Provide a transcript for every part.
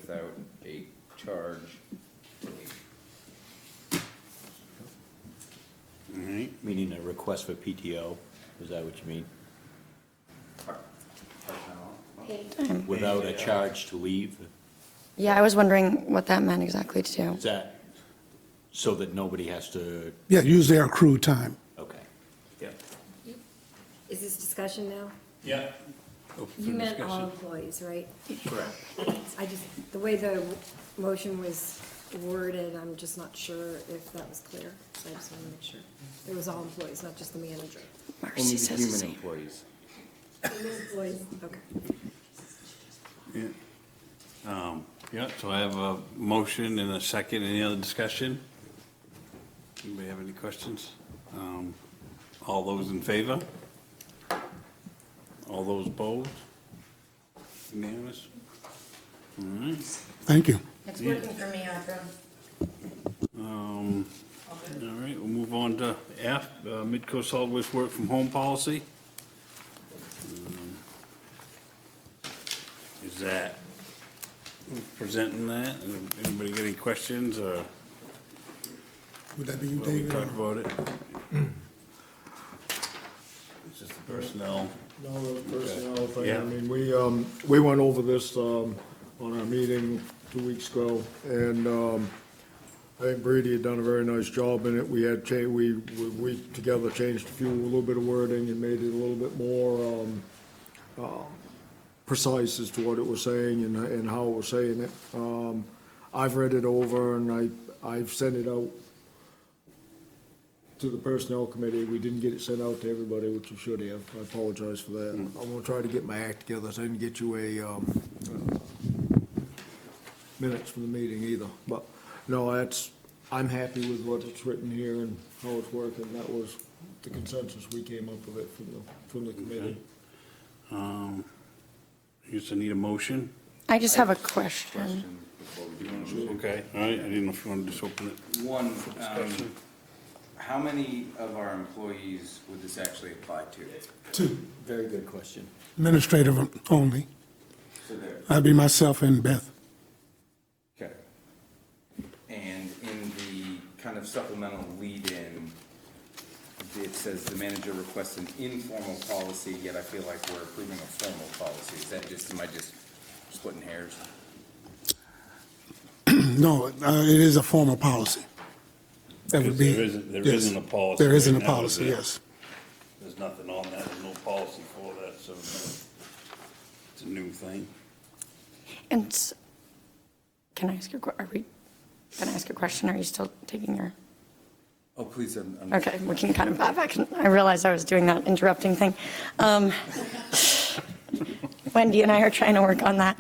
without a charge. All right, Meaning a request for PTO, is that what you mean? Without a charge to leave? Yeah, I was wondering what that meant exactly too. Is that so that nobody has to, Yeah, use their accrued time. okay. yeah. Is this discussion now? Yeah. Open for You meant all discussion. employees, right? Correct. I just, the way the motion was worded, I'm just not sure if that was clear. So I just want to make sure. It was all employees, not just the manager. Marcy Only the says the human same. employees. Employees, okay. Yeah. Yeah, so I have a motion and a second. Any other discussion? Anybody have any questions? All those in favor? All those opposed? Unanimous? All right. Thank you. It's working for me, Audra. All right, we'll move on to F, Midco Solid Waste Work from Home Policy. Is that, who's presenting that? Anybody got any questions, or Would that be you, what we David? talked about it? It's just the personnel. No, the personnel thing, Yeah. I mean, we went over this, on our meeting 2 weeks ago, and, I think Brady had done a very nice job in it. We had we together changed a little bit of wording and made it a little bit more, precise as to what it was saying and how it was saying it. I've read it over and I've sent it out to the personnel committee. We didn't get it sent out to everybody, which we should have. I apologize for that. I'm gonna try to get my act together, so I didn't get you a, minutes from the meeting either. But, no, I'm happy with what it's written here and how it's working. That was the consensus we came up with it from the committee. You just need a motion? I just have a question. Question before we do one. Okay, all right, I didn't know if you wanted to just open it. One, Discussion. how many of our employees would this actually apply to? Two, Very good question. administrative only. So there, I'd be myself and Beth. okay. And in the kind of supplemental lead-in, it says the manager requests an informal policy, yet I feel like we're approving a formal policy. Is that just, am I just splitting hairs? No, it is a formal policy. That would be. There yes. isn't a policy. There isn't a right now, is policy, there? yes. There's nothing on that, there's no policy for that, so it's a new thing. And can I ask you, can I ask a question? Are you still taking your? Oh, please, I'm. Okay, we can kind of back. I realized I was doing that interrupting thing. Wendy and I are trying to work on that.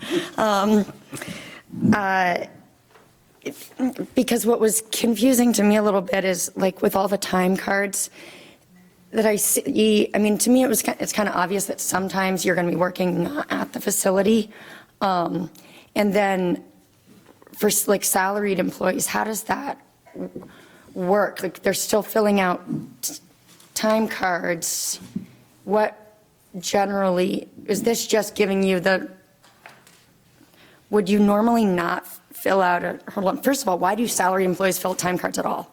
Because what was confusing to me a little bit is like with all the time cards that I see, I mean, to me, it's kind of obvious that sometimes you're going to be working not at the facility. And then for like salaried employees, how does that work? Like they're still filling out time cards. What generally, is this just giving you would you normally not fill out hold on, first of all, why do salaried employees fill out time cards at all?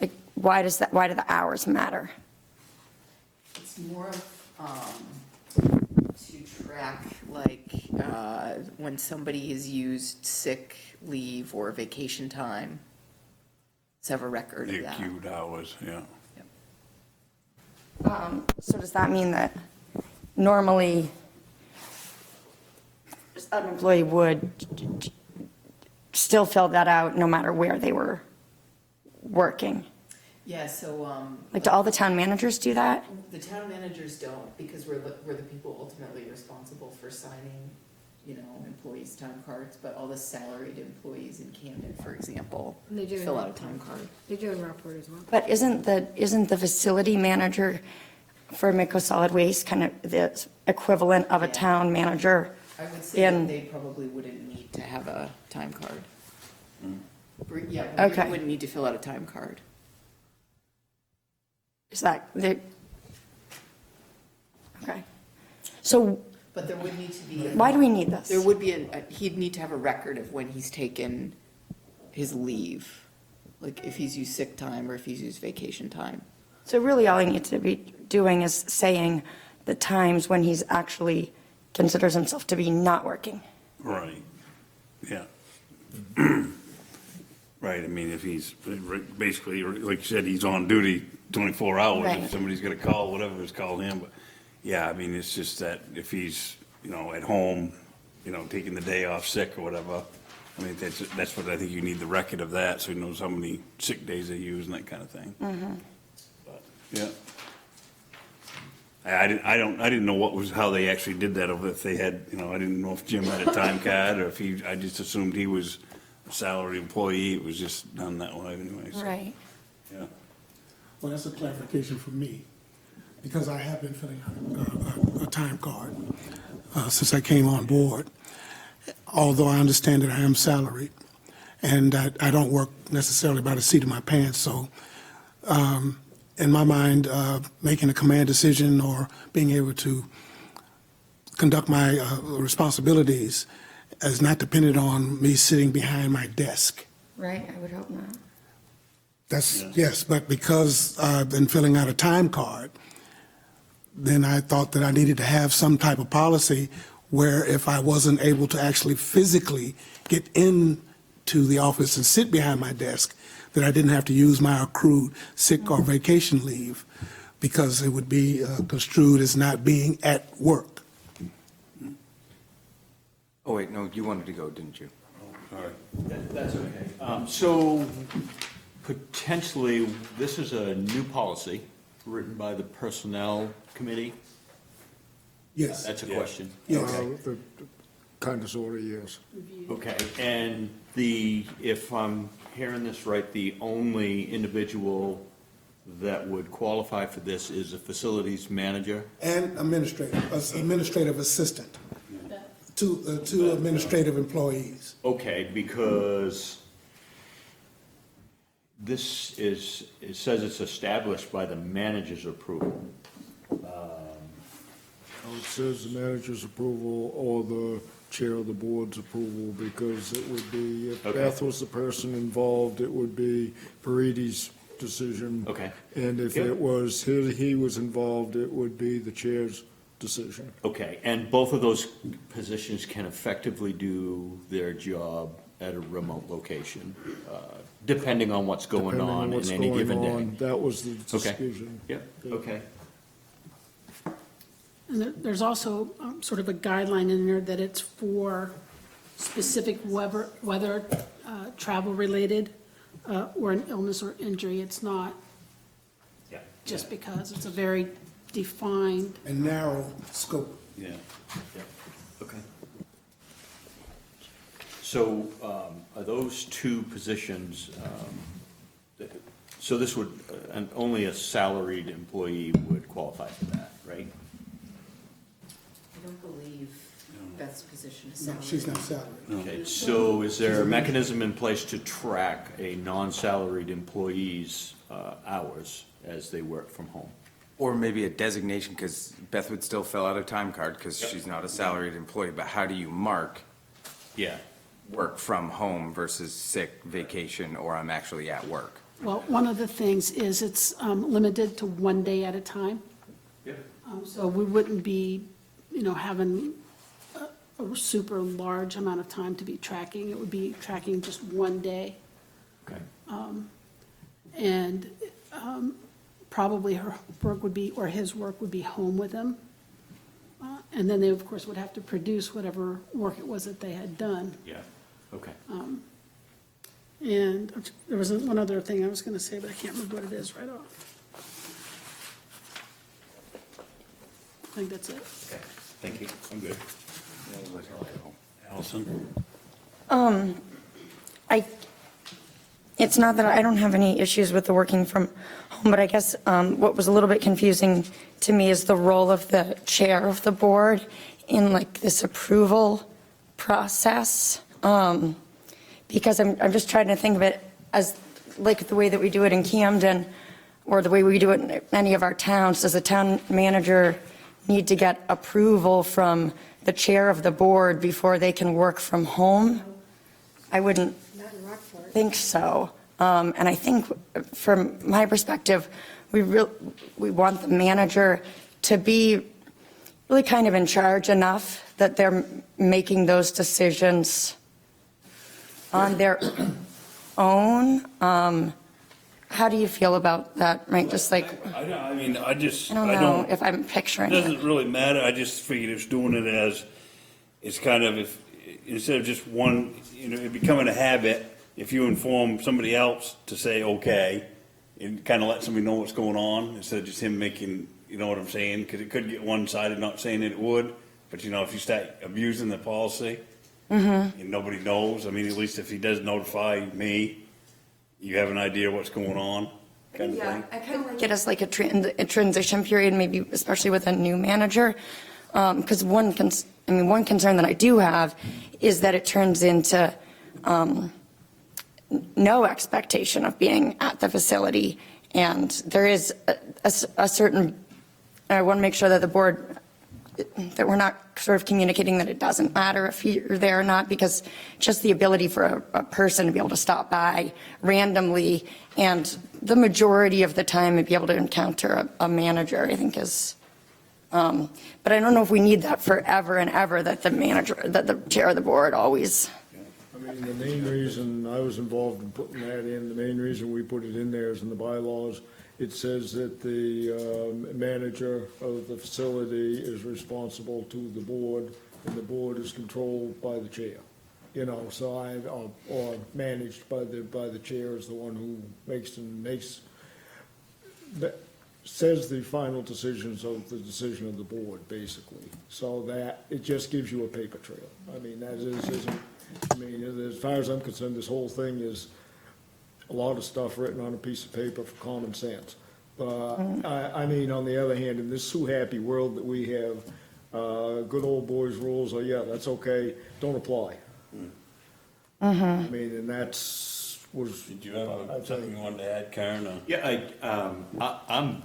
Like, why do the hours matter? It's more of, to track, like, when somebody has used sick leave or vacation time. Let's have a record of The that. queued hours, yeah. So does that mean that normally an employee would still fill that out no matter where they were working? Yeah, so, Like, do all the town managers do that? the town managers don't, because we're the people ultimately responsible for signing, employees' time cards, but all the salaried employees in Camden, for example, And they do fill it. out a time card. They're doing report as well. But isn't the facility manager for Midco Solid Waste kind of the equivalent of a Yeah. town manager? I would say that And- they probably wouldn't need to have a time card. Yeah, Okay. we wouldn't need to fill out a time card. Is that, okay. So But there would need to be. Why do we need this? There would be he'd need to have a record of when he's taken his leave, like if he's used sick time or if he's used vacation time. So really all I need to be doing is saying the times when he's actually considers himself to be not working. Right, yeah. Right, I mean, if he's basically, like you said, he's on duty 24 hours, Right. if somebody's got a call, whatever, it's call him, but, yeah, I mean, it's just that if he's, at home, taking the day off sick or whatever, I mean, that's what I think you need the record of that, so he knows how many sick days they use and that kind of thing. But, yeah. I didn't know how they actually did that, or if they had, I didn't know if Jim had a time card, or if I just assumed he was a salary employee, it was just done that way anyway, so, Right. yeah. Well, that's a clarification for me, because I have been filling out a time card since I came on board, although I understand that I am salaried, and I don't work necessarily by the seat of my pants, so in my mind, making a command decision or being able to conduct my responsibilities is not dependent on me sitting behind my desk. Right, I would hope not. That's, yes, but because I've been filling out a time card, then I thought that I needed to have some type of policy where if I wasn't able to actually physically get into the office and sit behind my desk, that I didn't have to use my accrued sick or vacation leave because it would be construed as not being at work. Oh, wait, no, you wanted to go, didn't you? That's okay. So potentially, this is a new policy written by the Personnel Committee? Yes. That's a question? Yes. The kind of sort of, yes. Okay, and if I'm hearing this right, the only individual that would qualify for this is a facilities manager? And administrative assistant, two administrative employees. Okay, because it says it's established by the manager's approval. It says the manager's approval or the chair of the board's approval, because it would be, if Okay. Beth was the person involved, it would be Parides' decision. Okay. And if Good. it was, he was involved, it would be the chair's decision. Okay, and both of those positions can effectively do their job at a remote location, depending on what's going Depending on what's in any going given on. day. That was the Okay. decision. Yep, okay. And there's also sort of a guideline in there that it's for specific whether travel-related or an illness or injury. It's not Yeah. just because. It's a very defined, And narrow scope. Yeah. Yeah, okay. So are those two positions, so this would, and only a salaried employee would qualify for that, right? I don't believe Beth's position is No, salary. she's not salaried. Okay, so is there a mechanism in place to track a non-salaried employee's hours as they work from home? Or maybe a designation, because Beth would still fill out a time card because Yep. she's not a salaried employee, but how do you mark Yeah. work from home versus sick, vacation, or I'm actually at work? well, one of the things is it's limited to 1 day at a time. Yep. So we wouldn't be, having a super large amount of time to be tracking. It would be tracking just 1 day. Okay. And probably her work would be, or his work would be home with him. And then they, of course, would have to produce whatever work it was that they had done. Yeah, okay. And there was one other thing I was going to say, but I can't remember what it is right off. I think that's it. Okay, thank you, I'm good. Allison? It's not that I don't have any issues with the working from home, but I guess what was a little bit confusing to me is the role of the chair of the board in like this approval process. Because I'm just trying to think of it as like the way that we do it in Camden or the way we do it in any of our towns. Does the town manager need to get approval from the chair of the board before they can work from home? I wouldn't Not in Rockport. think so. And I think from my perspective, we want the manager to be really kind of in charge enough that they're making those decisions on their own. How do you feel about that, right? Just like, I don't know if I'm picturing It it. doesn't really matter, I just figured it's doing it as, it's kind of, if, instead of just one, it becoming a habit, if you inform somebody else to say, okay, and kind of let somebody know what's going on, instead of just him making, you know what I'm saying? Because it could get one-sided, not saying that it would, but if you start abusing the policy, and nobody knows, I mean, at least if he does notify me, you have an idea what's going on, kind of thing. I kind of like it as like a transition period, maybe especially with a new manager. Because one concern that I do have is that it turns into no expectation of being at the facility. And there is a certain, I want to make sure that the board, that we're not sort of communicating that it doesn't matter if you're there or not, because just the ability for a person to be able to stop by randomly and the majority of the time to be able to encounter a manager, I think is, but I don't know if we need that forever and ever, that the chair of the board always. I mean, the main reason I was involved in putting that in, the main reason we put it in there is in the bylaws. It says that the manager of the facility is responsible to the board, and the board is controlled by the chair. So or managed by the chair is the one who says the final decisions of the decision of the board, basically. So that, it just gives you a paper trail. I mean, as far as I'm concerned, this whole thing is a lot of stuff written on a piece of paper for common sense. But, I mean, on the other hand, in this so-happy world that we have, good old boys rules are, yeah, that's okay, don't apply. I mean, and Did you have something you wanted to add, Karen? or- Yeah, I'm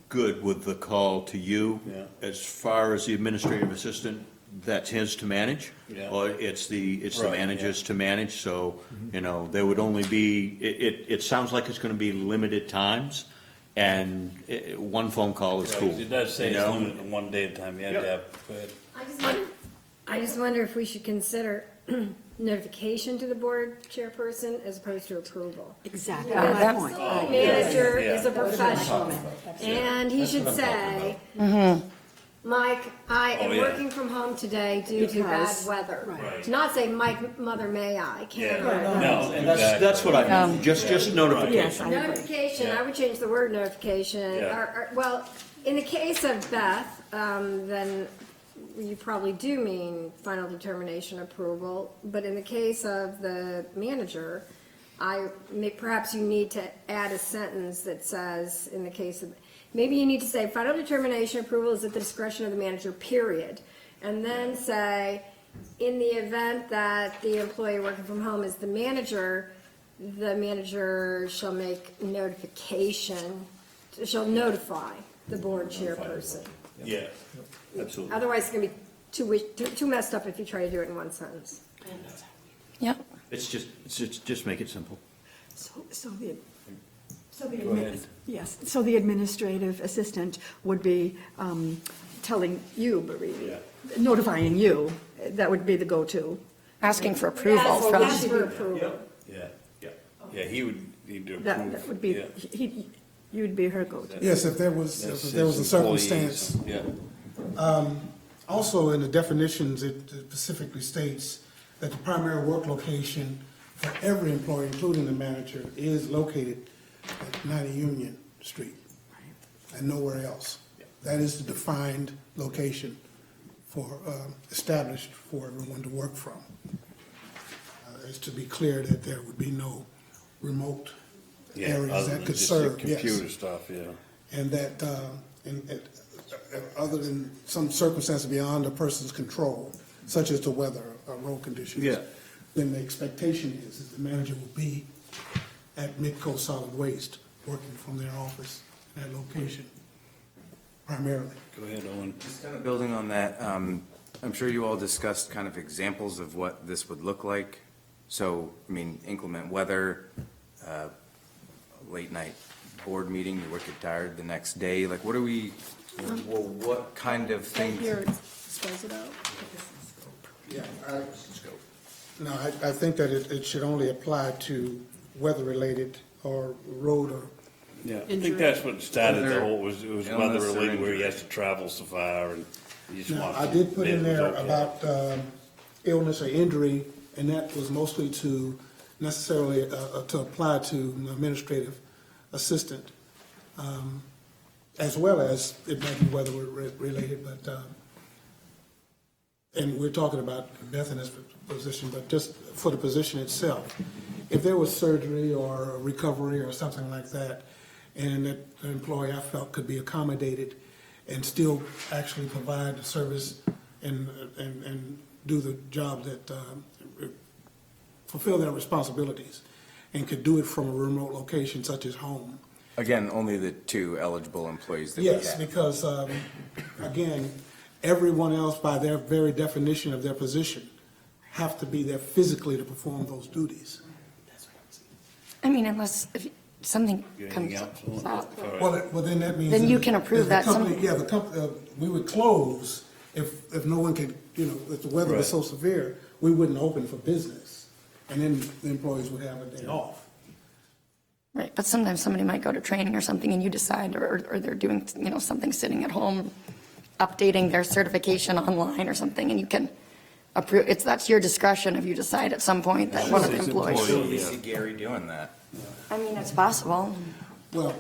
good with the call to you. Yeah. As far as the administrative assistant, that's his to manage. Yeah. Or it's the Right, manager's to manage, so, there would only be, it sounds like it's gonna be limited times, and one phone call is cool. It does say you it's know? limited to one day at a time, you have to have, go ahead. I just wonder if we should consider notification to the board chairperson as opposed to approval. Exactly, Yeah, my that's- point. Manager Yeah. is a professional, and he should say, Mike, I am Oh, yeah. working from home today due to bad Because- weather. Right. Not say, Mike, mother, may I, can't. No, That's what I mean, just notification. Yes, I agree. Notification, I would change the word notification, Yeah. well, in the case of Beth, then you probably do mean final determination approval, but in the case of the manager, perhaps you need to add a sentence that says, in the case of, maybe you need to say, final determination approval is at the discretion of the manager, period. And then say, in the event that the employee working from home is the manager shall make notification, shall notify the board chairperson. Yeah, absolutely. Otherwise, it's gonna be too messed up if you try to do it in one sentence. Yep. It's just make it simple. So the administrative assistant would be telling you, Marie, notifying you, that would be the go-to. Asking for approval from. Ask for approval. Yeah, he would need to approve. That would be, Yeah. you'd be her go-to. Yes, if there was That's a his circumstance. employees, Yeah. Also, in the definitions, it specifically states that the primary work location for every employee, including the manager, is located at 90 Union Street and nowhere else. That is the defined location established for everyone to work from. It's to be clear that there would be no remote Yeah, areas other that than could just the serve, yes. computer stuff, yeah. And that, other than some circumstance beyond a person's control, such as the weather or road conditions. Yeah. Then the expectation is that the manager will be at Midco Solid Waste, working from their office at that location. primarily. Go ahead, Owen. Just kind of building on that, I'm sure you all discussed kind of examples of what this would look like. So, I mean, inclement weather, late night board meeting, you're wicked tired the next day, like what are we, well, what kind of Right things? here, it spells it out. Yeah, no, I think that it should only apply to weather-related or road or, Yeah, I think Injury. that's what started the Weather, whole, it was illness, weather or related where he injury. has to travel so far and he just now, wants. I to did put in bid was there okay. about illness or injury, and that was mostly to necessarily, to apply to an administrative assistant, as well as it might be weather-related, but, and we're talking about Beth in this position, but just for the position itself, if there was surgery or recovery or something like that, and that the employee I felt could be accommodated and still actually provide the service and do the job that, fulfill their responsibilities, and could do it from a remote location such as home. Again, only the two eligible employees that we have. Yes, because, again, everyone else, by their very definition of their position, have to be there physically to perform those duties. I mean, unless if something Anything comes else? up. Well, then that means. Then you that can approve the that some- company- Yeah, the company, we would close if no one could, if the weather was so severe, we wouldn't open for business. And then the employees would have a day off. Right, but sometimes somebody might go to training or something and you decide, or they're doing, something sitting at home, updating their certification online or something, and you can approve, that's your discretion if you decide at some point that one of the It's employees. employee. We see Gary doing that. I mean, it's possible, Well,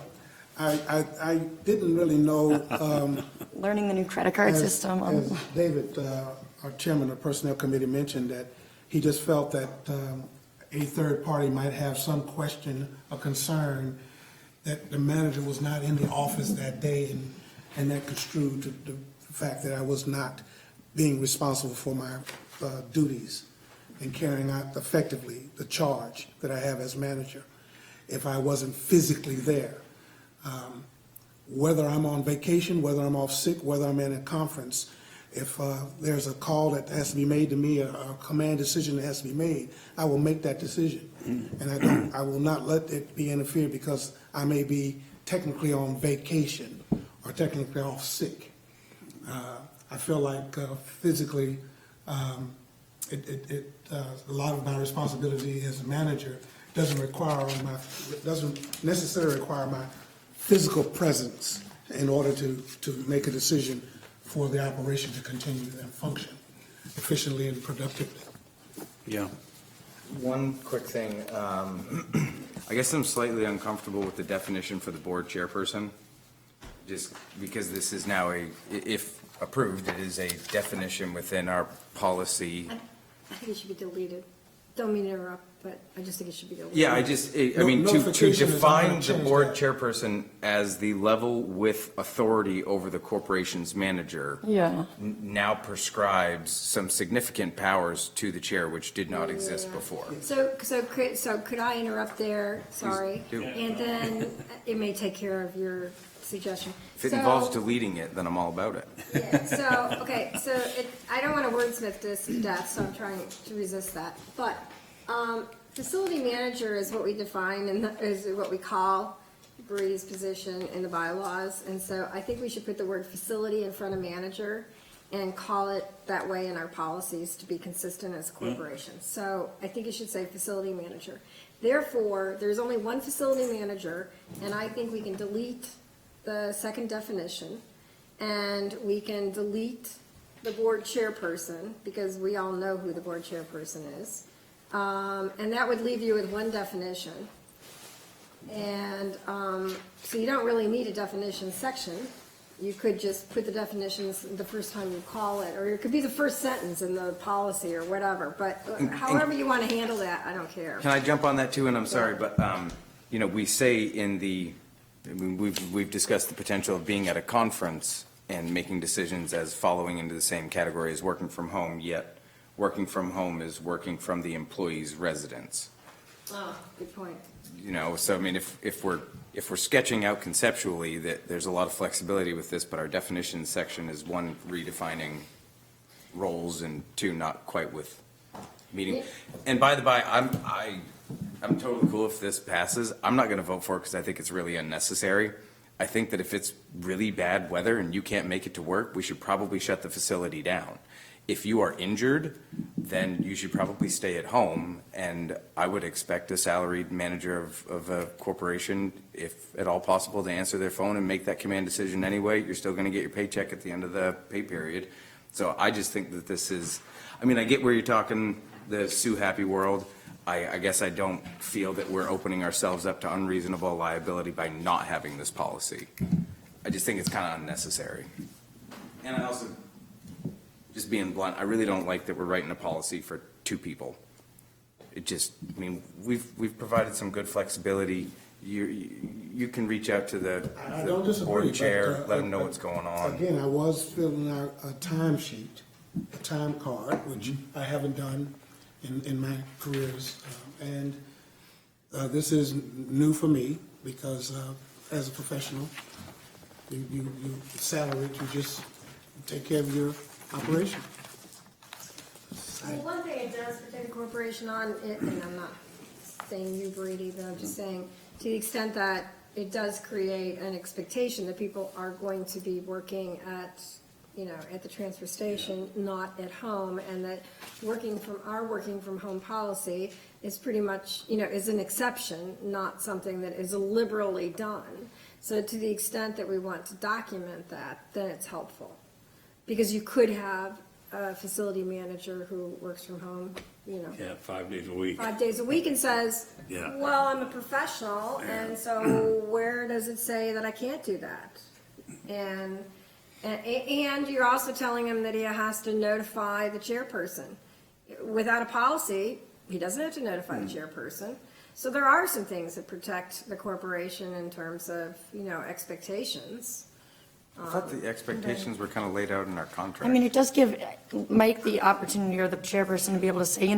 I didn't really know, learning the new credit card system. As David, our chairman of the Personnel Committee, mentioned that he just felt that a third party might have some question or concern that the manager was not in the office that day, and that construed to the fact that I was not being responsible for my duties and carrying out effectively the charge that I have as manager if I wasn't physically there. Whether I'm on vacation, whether I'm off sick, whether I'm in a conference, if there's a call that has to be made to me, a command decision that has to be made, I will make that decision. And I will not let it be interfered because I may be technically on vacation or technically off sick. I feel like physically, a lot of my responsibility as a manager doesn't necessarily require my physical presence in order to make a decision for the operation to continue and function efficiently and productively. Yeah. One quick thing, I guess I'm slightly uncomfortable with the definition for the board chairperson, just because this is now if approved, it is a definition within our policy. I think it should be deleted. Don't mean to interrupt, but I just think it should be deleted. Yeah, I mean, to Notification is not gonna define the change board that. chairperson as the level with authority over the corporation's manager Yeah. now prescribes some significant powers to the chair, which did not exist before. So could I interrupt there? Sorry. do. And then it may take care of your suggestion. If it So- involves deleting it, then I'm all about it. Yeah, so, okay, so I don't want to wordsmith this to death, so I'm trying to resist that. But facility manager is what we define and is what we call Bree's position in the bylaws. And so I think we should put the word facility in front of manager and call it that way in our policies to be consistent as a corporation. So I think it should say facility manager. Therefore, there's only one facility manager, and I think we can delete the second definition, and we can delete the board chairperson, because we all know who the board chairperson is. And that would leave you with one definition. And so you don't really need a definition section. You could just put the definitions the first time you call it, or it could be the first sentence in the policy or whatever. But however you want to handle that, I don't care. Can I jump on that too? And I'm sorry, but, we say we've discussed the potential of being at a conference and making decisions as following into the same category as working from home, yet working from home is working from the employee's residence. Oh, good point. You know, so I mean, if we're sketching out conceptually that there's a lot of flexibility with this, but our definition section is one, redefining roles, and two, not quite with meeting. And by the by, I'm totally cool if this passes. I'm not gonna vote for it because I think it's really unnecessary. I think that if it's really bad weather and you can't make it to work, we should probably shut the facility down. If you are injured, then you should probably stay at home, and I would expect a salaried manager of a corporation, if at all possible, to answer their phone and make that command decision anyway. You're still gonna get your paycheck at the end of the pay period. So I just think that this is, I mean, I get where you're talking, the Sue Happy world. I guess I don't feel that we're opening ourselves up to unreasonable liability by not having this policy. I just think it's kind of unnecessary. And I also, just being blunt, I really don't like that we're writing a policy for two people. It just, I mean, we've provided some good flexibility. You can reach out to the I don't disagree, board chair, but, let them know what's going on. Again, I was filling out a time sheet, a time card, which I haven't done in my careers. And this is new for me because as a professional, you salary, you just take care of your operation. Well, one thing it does protect the corporation on, and I'm not saying you, Brady, but I'm just saying, to the extent that it does create an expectation that people are going to be working at, at the transfer station, not at home, and that working from home policy is pretty much, is an exception, not something that is liberally done. So to the extent that we want to document that, then it's helpful. Because you could have a facility manager who works from home, Yeah, 5 days a week. 5 days a week and says, Yeah. well, I'm a professional, and so where does it say that I can't do that? And you're also telling him that he has to notify the chairperson. Without a policy, he doesn't have to notify the chairperson. So there are some things that protect the corporation in terms of, expectations. I thought the expectations were kind of laid out in our contract. I mean, it does give Mike the opportunity, or the chairperson, to be able to say,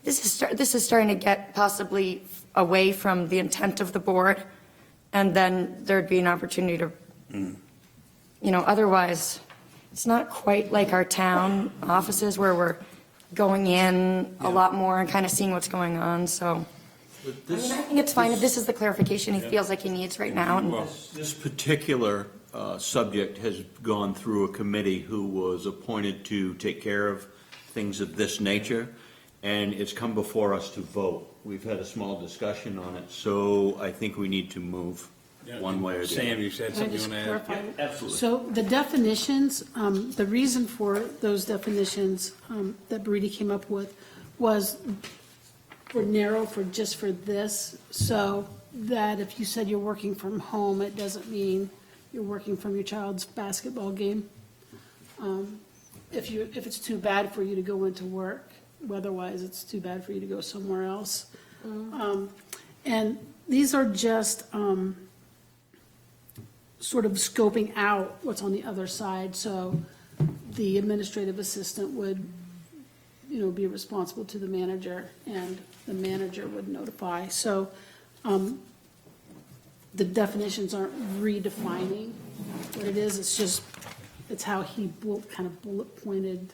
this is starting to get possibly away from the intent of the board, and then there'd be an opportunity to, otherwise, it's not quite like our town offices where we're going in a lot more and kind of seeing what's going on, so. I think it's fine if this is the clarification he feels like he needs right now. and- This particular subject has gone through a committee who was appointed to take care of things of this nature, and it's come before us to vote. We've had a small discussion on it, so I think we need to move one way or the other. Sam, you said Can I something you just want to add? clarify? Absolutely. So the definitions, the reason for those definitions that Brady came up with was narrow for this, so that if you said you're working from home, it doesn't mean you're working from your child's basketball game. If it's too bad for you to go into work, weather-wise, it's too bad for you to go somewhere else. And these are just sort of scoping out what's on the other side. So the administrative assistant would, be responsible to the manager, and the manager would notify. So the definitions aren't redefining what it is, it's how he kind of bullet pointed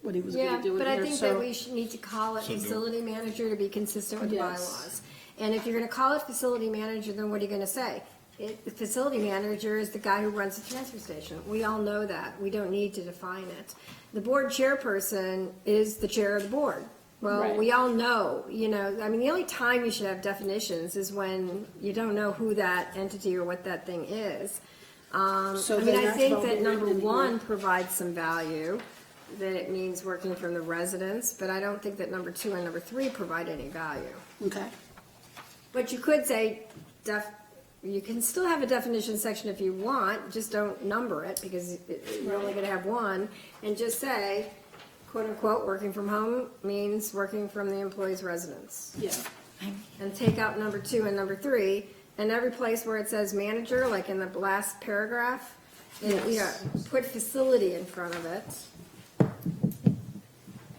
what he was going Yeah, to do in but I here. think So- that we should need to call it facility manager to be consistent with the Yes. bylaws. And if you're gonna call it facility manager, then what are you gonna say? The facility manager is the guy who runs the transfer station. We all know that. We don't need to define it. The board chairperson is the chair of the board. Well, Right. we all know, the only time you should have definitions is when you don't know who that entity or what that thing is. So I then that's think about that written number in here. one provides some value, that it means working from the residence, but I don't think that number two and number three provide any value. Okay. But you could say, you can still have a definition section if you want, just don't number it, because you're only gonna have one, and just say, quote unquote, working from home means working from the employee's residence. Yeah. And take out number two and number three, and every place where it says manager, like in the last paragraph, put facility in front of it.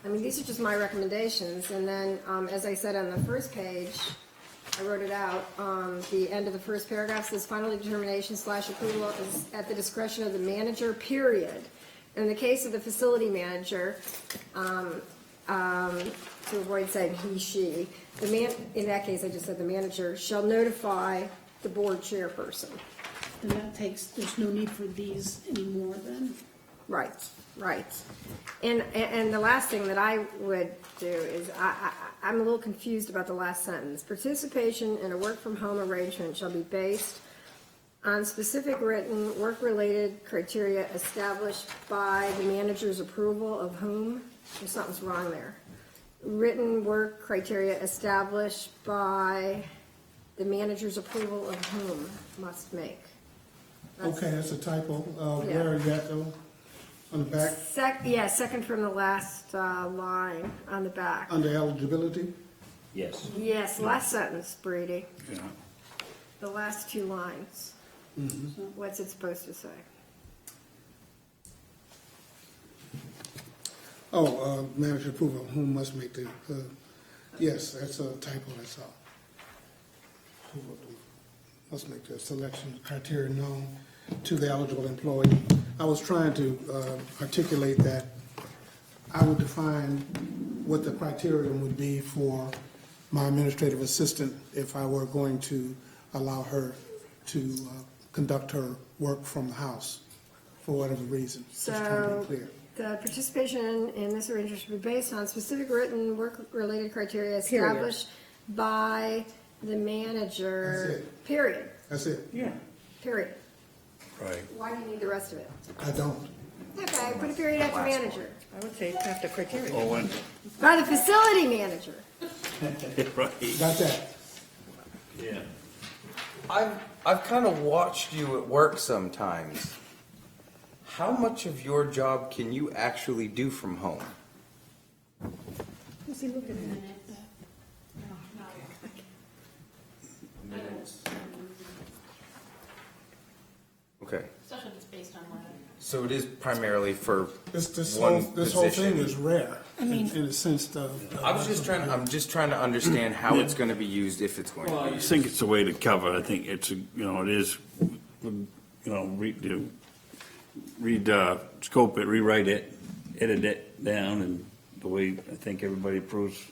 These are just my recommendations, and then, as I said on the first page, I wrote it out, the end of the first paragraph says final determination / approval is at the discretion of the manager, period. In the case of the facility manager, to avoid saying he, she, in that case, I just said the manager shall notify the board chairperson. And that takes, there's no need for these anymore then. Right, right. And the last thing that I would do is, I'm a little confused about the last sentence. Participation in a work-from-home arrangement shall be based on specific written, work-related criteria established by the manager's approval of whom? Something's wrong there. Written work criteria established by the manager's approval of whom must make. Okay, that's a typo. Yeah. Where are you at though? On the back, Second from the last line on the back. under eligibility? Yes. Yes, last sentence, Brady. Yeah. The last two lines. What's it supposed to say? Oh, manager approval of whom must make the, yes, that's a typo, that's all. Who must make the selection criteria known to the eligible employee. I was trying to articulate that I would define what the criterion would be for my administrative assistant if I were going to allow her to conduct her work from the house for whatever reason. Just trying to So, be clear. the participation in this arrangement should be based on specific written work-related criteria established by the manager. That's it. Period, That's it. Yeah. period. Right. Why do you need the rest of it? I don't. Okay, put a period after manager. I would say after criteria. Oh, when, By the facility manager. right, Got that? yeah. I've kind of watched you at work sometimes. How much of your job can you actually do from home? What's he looking at? Okay, Especially if it's based on what. so it is primarily for This one whole thing position. is rare, in a sense of. I'm just trying to understand how it's going to be used, if it's going Well, to I be just used. think it's a way to cover, I think it's, it is, scope it, rewrite it, edit it down, and the way I think everybody approves.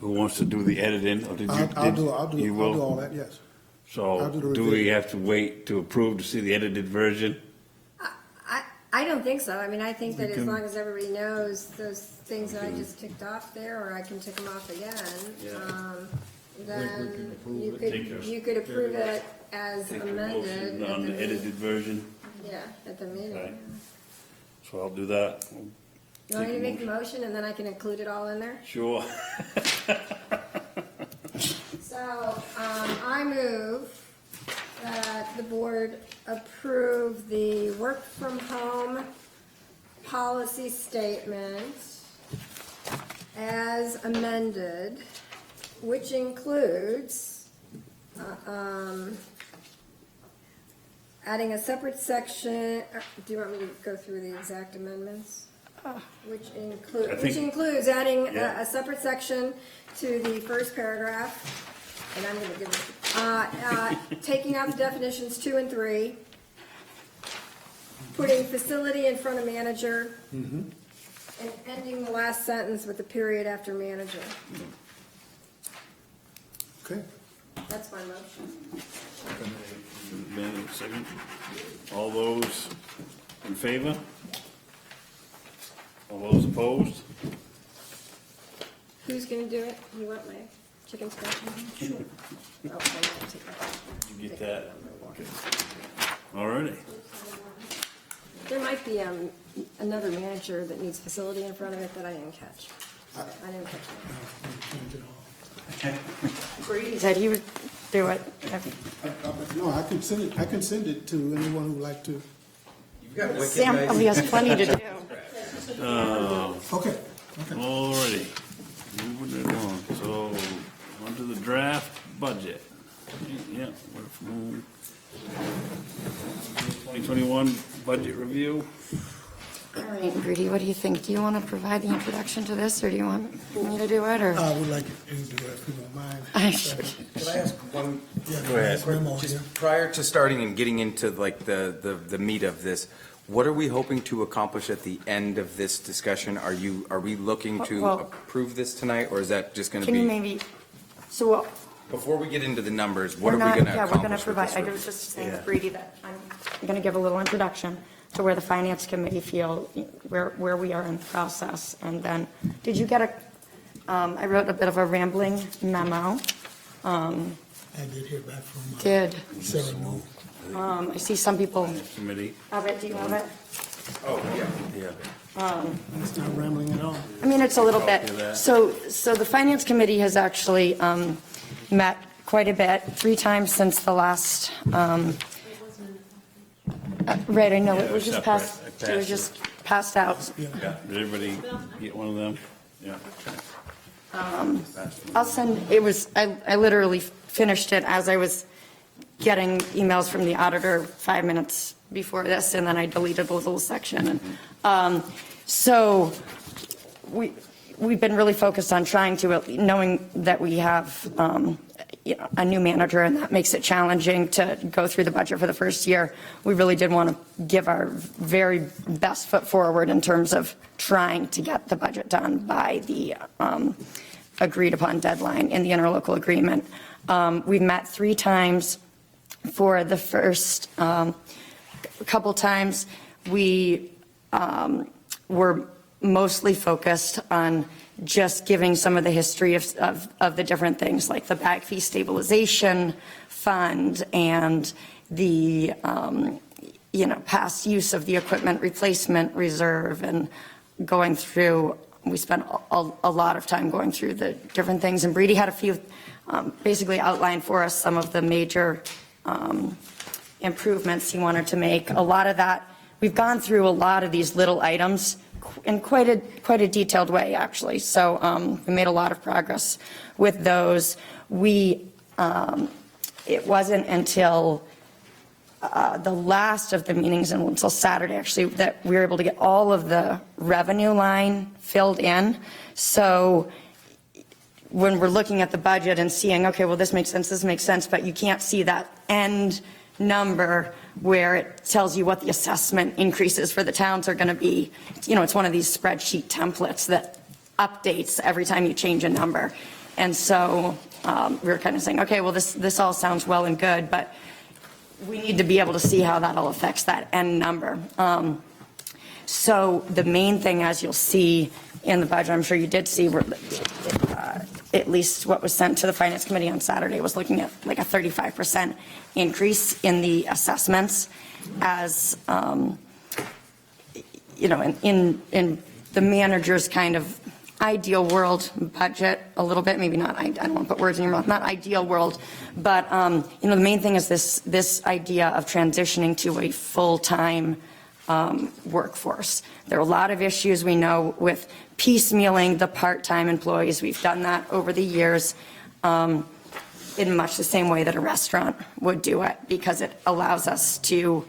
Who wants to do the editing, or did you? I'll do you I'll will? do all that, yes. So, I'll do the do we revision. have to wait to approve to see the edited version? I don't think so. I mean, I think that We as can- long as everybody knows those things that I just ticked off there, or I can tick them off again, then you could approve it as amended at On the the meeting. edited version, Yeah, at the Right. meeting. so I'll do that. You want me to make the motion and then I can include it all in there? Sure. So, I move that the board approve the work from home policy statement as amended, which includes, adding a separate section, do you want me to go through the exact amendments? Which I think- includes adding Yeah. a separate section to the first paragraph, and I'm gonna give it, taking out the definitions 2 and 3, putting facility in front of manager, and ending the last sentence with the period after manager. Okay. That's my motion. Ben, second. All those in favor? All those opposed? Who's gonna do it? You want my chicken scratch? Sure. Oh, I want to take that. You get that? All righty. There might be another manager that needs facility in front of it that I didn't catch. I didn't catch that. Brady said he would do it. No, I can send it to anyone who would like to. You've got wicked Sam nice- probably has plenty to do. Okay. All righty. Moving it on. So, on to the draft budget. Yeah, we're from 2021 budget review. All right. mean, Brady, what do you think? Do you want to provide the introduction to this, or do you want me to do it, or? I would like you to do it if you don't mind. Could I ask one? Yeah, Go ahead. nice memo Just here. prior to starting and getting into like the meat of this, what are we hoping to accomplish at the end of this discussion? Are we looking to Well- approve this tonight, or is that just going to Can you be? maybe, so what? Before we get into the numbers, what We're are we not, going to yeah, we're going to accomplish with provide, this I review? was just saying Yeah. to Brady that I'm going to give a little introduction to where the finance committee feel, where we are in the process. And then, did you get I wrote a bit of a rambling memo. I did hear back from Did, Sarah Newell. I see some people Committee. have it, do you have it? Oh, yeah. It's not rambling at all. I mean, it's a little Copy bit. of that. So the finance committee has actually met quite a bit, 3 times since the last, right, I know, it was just separate. passed, I it was passed just passed out. Yeah, did everybody get one of them? Yeah. I'll send, I literally finished it as I was getting emails from the auditor 5 minutes before this, and then I deleted the little section. So we've been really focused on trying to, knowing that we have, a new manager, and that makes it challenging to go through the budget for the first year. We really did want to give our very best foot forward in terms of trying to get the budget done by the agreed upon deadline in the interlocal agreement. We've met 3 times. For the first couple times, we were mostly focused on just giving some of the history of the different things, like the back fee stabilization fund and the, past use of the equipment replacement reserve, and going through, we spent a lot of time going through the different things. And Brady had a few, basically outlined for us some of the major improvements he wanted to make. A lot of that, we've gone through a lot of these little items in quite a detailed way, actually. So we made a lot of progress with those. It wasn't until the last of the meetings, and until Saturday, actually, that we were able to get all of the revenue line filled in. So when we're looking at the budget and seeing, okay, well, this makes sense, but you can't see that end number where it tells you what the assessment increases for the towns are going to be. It's one of these spreadsheet templates that updates every time you change a number. And so we were kind of saying, okay, well, this all sounds well and good, but we need to be able to see how that all affects that end number. So the main thing, as you'll see in the budget, I'm sure you did see, at least what was sent to the Finance Committee on Saturday was looking at like a 35% increase in the assessments as, in the manager's kind of ideal world budget a little bit, maybe not, I don't want to put words in your mouth, not ideal world, but, the main thing is this idea of transitioning to a full-time workforce. There are a lot of issues we know with piecemealing the part-time employees. We've done that over the years in much the same way that a restaurant would do it, because it allows us to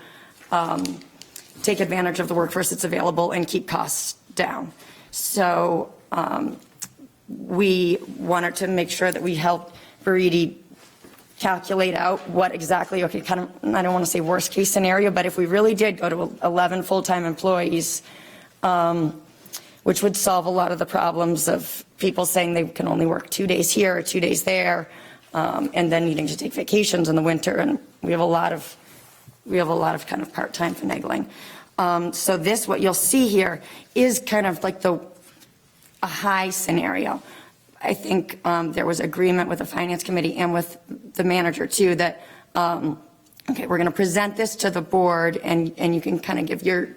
take advantage of the workforce that's available and keep costs down. So we wanted to make sure that we helped Baridi calculate out what exactly, okay, kind of, I don't want to say worst case scenario, but if we really did go to 11 full-time employees, which would solve a lot of the problems of people saying they can only work 2 days here or 2 days there, and then needing to take vacations in the winter, and we have a lot of kind of part-time finagling. So this, what you'll see here, is kind of like a high scenario. I think there was agreement with the Finance Committee and with the manager too that, okay, we're going to present this to the board, and you can kind of give your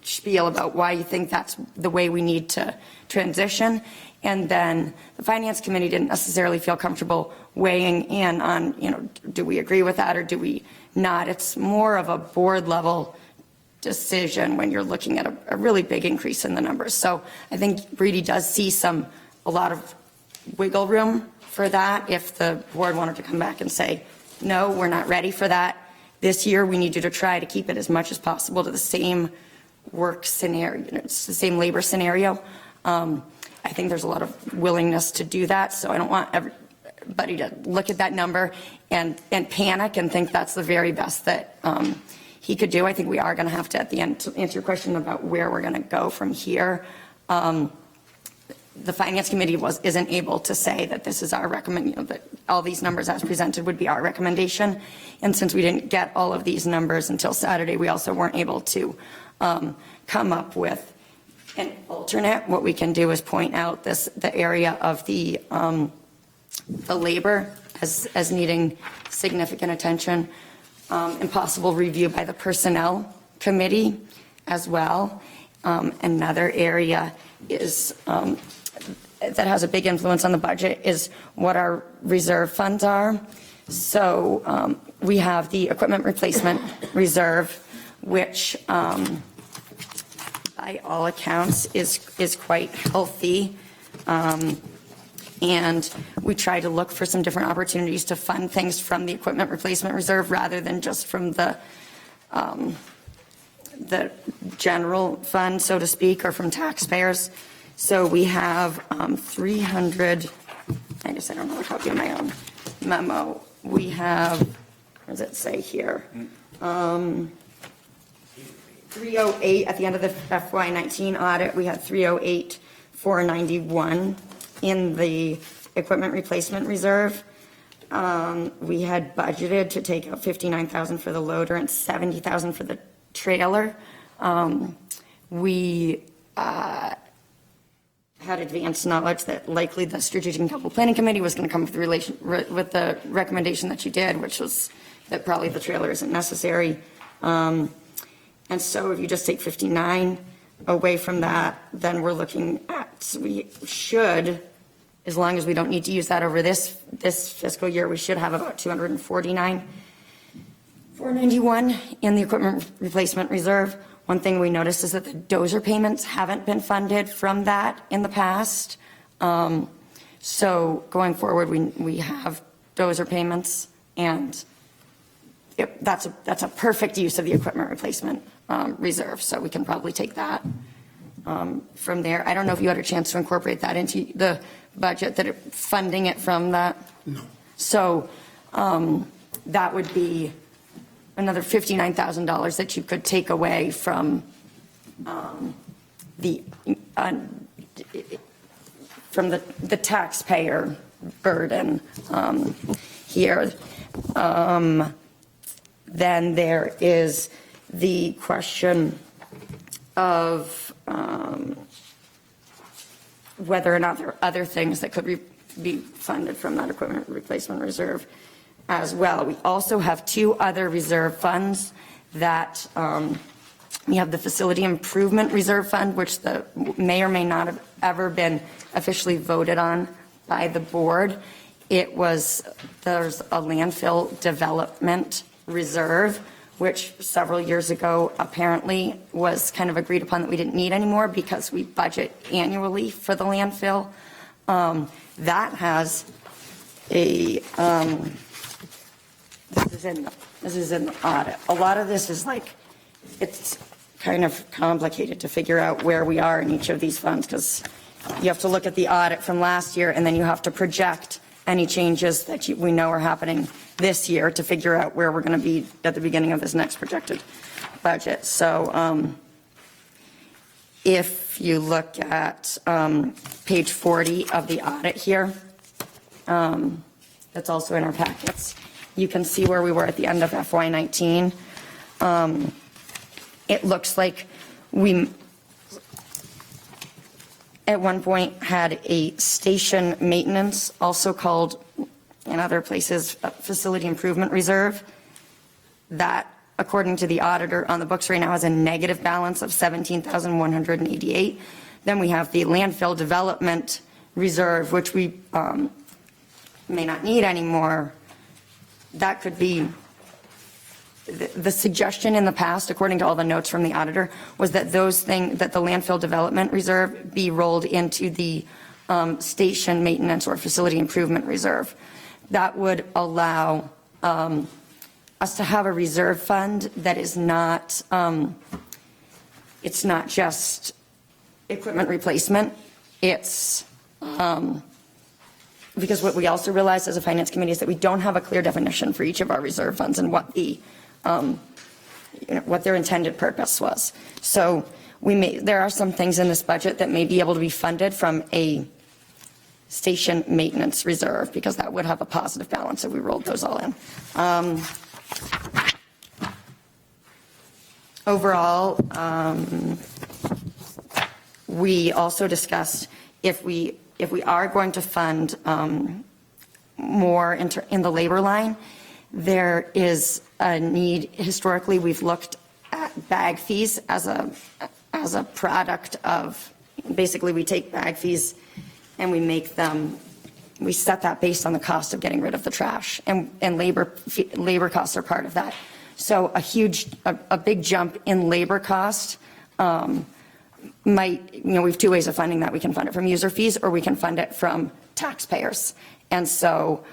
spiel about why you think that's the way we need to transition. And then the Finance Committee didn't necessarily feel comfortable weighing in on, do we agree with that or do we not? It's more of a board level decision when you're looking at a really big increase in the numbers. So I think Brady does see a lot of wiggle room for that if the board wanted to come back and say, no, we're not ready for that this year. We need you to try to keep it as much as possible to the same work scenario, it's the same labor scenario. I think there's a lot of willingness to do that, so I don't want everybody to look at that number and panic and think that's the very best that he could do. I think we are going to have to, at the end, to answer your question about where we're going to go from here. The Finance Committee isn't able to say that this is our that all these numbers as presented would be our recommendation. And since we didn't get all of these numbers until Saturday, we also weren't able to come up with an alternate. What we can do is point out the area of the labor as needing significant attention, and possible review by the Personnel Committee as well. Another area is that has a big influence on the budget is what our reserve funds are. So we have the equipment replacement reserve, which by all accounts is quite healthy. And we try to look for some different opportunities to fund things from the equipment replacement reserve rather than just from the general fund, so to speak, or from taxpayers. So we have 300, I guess I don't have a copy of my own memo. We have, what does it say here? 308 at the end of the FY19 audit. We had 308,491 in the equipment replacement reserve. We had budgeted to take out 59,000 for the loader and 70,000 for the trailer. We had advanced knowledge that likely the Strategic and Capital Planning Committee was going to come with the recommendation that you did, which was that probably the trailer isn't necessary. And so if you just take 59 away from that, then we're looking at, we should, as long as we don't need to use that over this fiscal year, we should have about 249,491 in the equipment replacement reserve. One thing we noticed is that the dozer payments haven't been funded from that in the past. So going forward, we have dozer payments, and that's a perfect use of the equipment replacement reserve. So we can probably take that from there. I don't know if you had a chance to incorporate that into the budget, funding it from that. No. So that would be another $59,000 that you could take away from the taxpayer burden here. Then there is the question of whether or not there are other things that could be funded from that equipment replacement reserve as well. We also have two other reserve funds that we have the Facility Improvement Reserve Fund, which may or may not have ever been officially voted on by the board. There's a landfill development reserve, which several years ago apparently was kind of agreed upon that we didn't need anymore because we budget annually for the landfill. That has a, this is in the audit. A lot of this is it's kind of complicated to figure out where we are in each of these funds, because you have to look at the audit from last year and then you have to project any changes that we know are happening this year to figure out where we're going to be at the beginning of this next projected budget. So if you look at page 40 of the audit here, that's also in our packets, you can see where we were at the end of FY19. It looks like we at one point had a station maintenance, also called in other places facility improvement reserve, that according to the auditor on the books right now has a negative balance of 17,188. Then we have the landfill development reserve, which we may not need anymore. That could be the suggestion in the past, according to all the notes from the auditor, was that that the landfill development reserve be rolled into the station maintenance or facility improvement reserve. That would allow us to have a reserve fund that is not it's not just equipment replacement, it's, because what we also realized as a finance committee is that we don't have a clear definition for each of our reserve funds and what what their intended purpose was. So there are some things in this budget that may be able to be funded from a station maintenance reserve, because that would have a positive balance if we rolled those all in. Overall, we also discussed if we are going to fund more in the labor line, there is a need. Historically, we've looked at bag fees as a product of, basically we take bag fees and we set that based on the cost of getting rid of the trash, and labor costs are part of that. So a big jump in labor cost might, we have two ways of funding that. We can fund it from user fees, or we can fund it from taxpayers. And so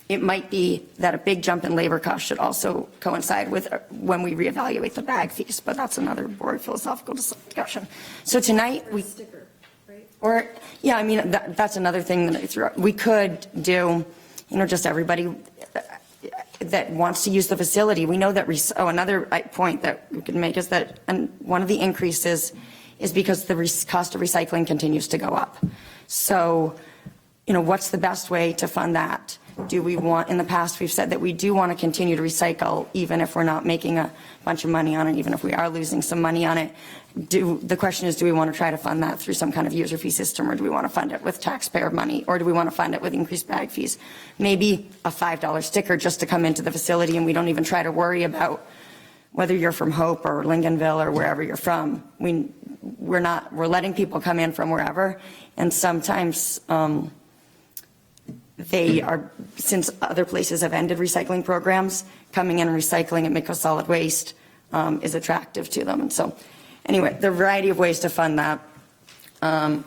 it might be that a big jump in labor costs should also coincide with when we reevaluate the bag fees, but that's another board philosophical discussion. So tonight we, Sticker, right? or, yeah, I mean, that's another thing that I threw out. We could do, just everybody that wants to use the facility. We know that, another point that we could make is that, and one of the increases is because the cost of recycling continues to go up. So, what's the best way to fund that? Do we want, in the past, we've said that we do want to continue to recycle, even if we're not making a bunch of money on it, even if we are losing some money on it. The question is, do we want to try to fund that through some kind of user fee system, or do we want to fund it with taxpayer money, or do we want to fund it with increased bag fees? Maybe a $5 sticker just to come into the facility, and we don't even try to worry about whether you're from Hope or Lincolnville or wherever you're from. We're letting people come in from wherever, and sometimes they are, since other places have ended recycling programs, coming in and recycling at Midco Solid Waste is attractive to them. And so, anyway, there are a variety of ways to fund that. I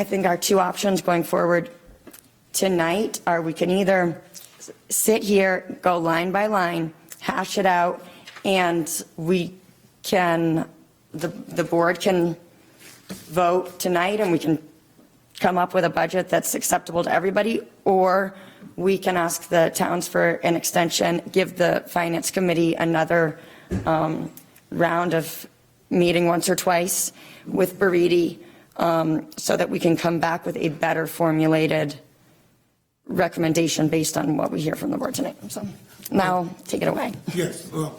think our two options going forward tonight are, we can either sit here, go line by line, hash it out, and we can, the board can vote tonight and we can come up with a budget that's acceptable to everybody, or we can ask the towns for an extension, give the finance committee another round of meeting once or twice with Baridi, so that we can come back with a better formulated recommendation based on what we hear from the board tonight. So now take it away. Yes, well,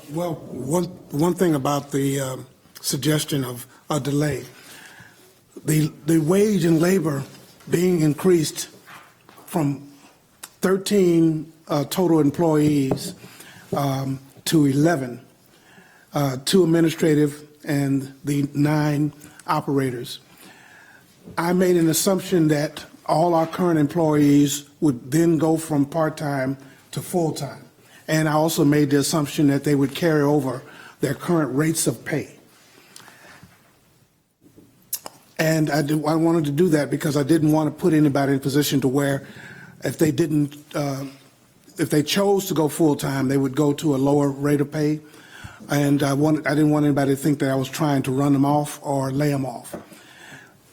one thing about the suggestion of a delay, the wage and labor being increased from 13 total employees to 11, 2 administrative and the 9 operators. I made an assumption that all our current employees would then go from part-time to full-time. And I also made the assumption that they would carry over their current rates of pay. And I wanted to do that because I didn't want to put anybody in a position to where if they chose to go full-time, they would go to a lower rate of pay. And I didn't want anybody to think that I was trying to run them off or lay them off.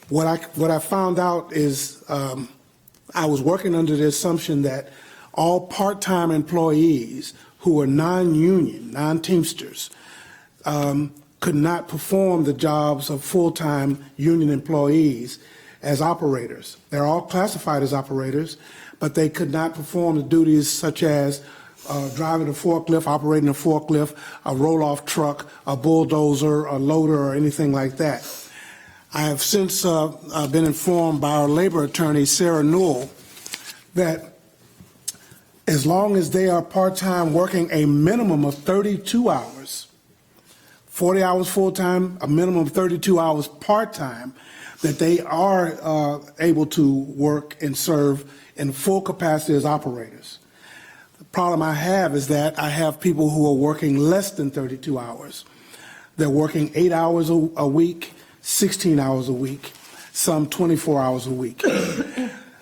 What I found out is I was working under the assumption that all part-time employees who are non-union, non-Teamsters, could not perform the jobs of full-time union employees as operators. They're all classified as operators, but they could not perform the duties such as driving a forklift, operating a forklift, a roll-off truck, a bulldozer, a loader, or anything like that. I have since been informed by our labor attorney, Sarah Newell, that as long as they are part-time working a minimum of 32 hours, 40 hours full-time, a minimum of 32 hours part-time, that they are able to work and serve in full capacity as operators. The problem I have is that I have people who are working less than 32 hours. They're working 8 hours a week, 16 hours a week, some 24 hours a week.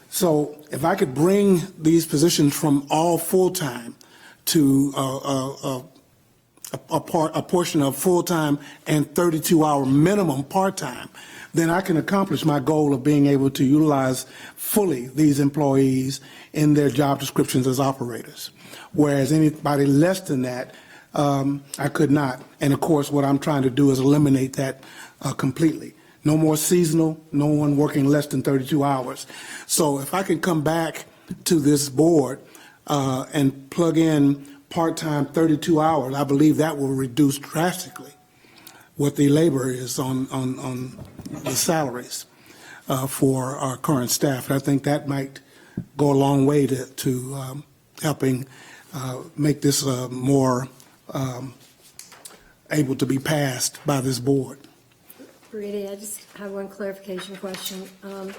So if I could bring these positions from all full-time to a portion of full-time and 32-hour minimum part-time, then I can accomplish my goal of being able to utilize fully these employees in their job descriptions as operators. Whereas anybody less than that, I could not. And of course, what I'm trying to do is eliminate that completely. No more seasonal, no one working less than 32 hours. So if I can come back to this board and plug in part-time 32 hours, I believe that will reduce drastically what the labor is on the salaries for our current staff. And I think that might go a long way to helping make this more able to be passed by this board. Brady, I just have one clarification question. I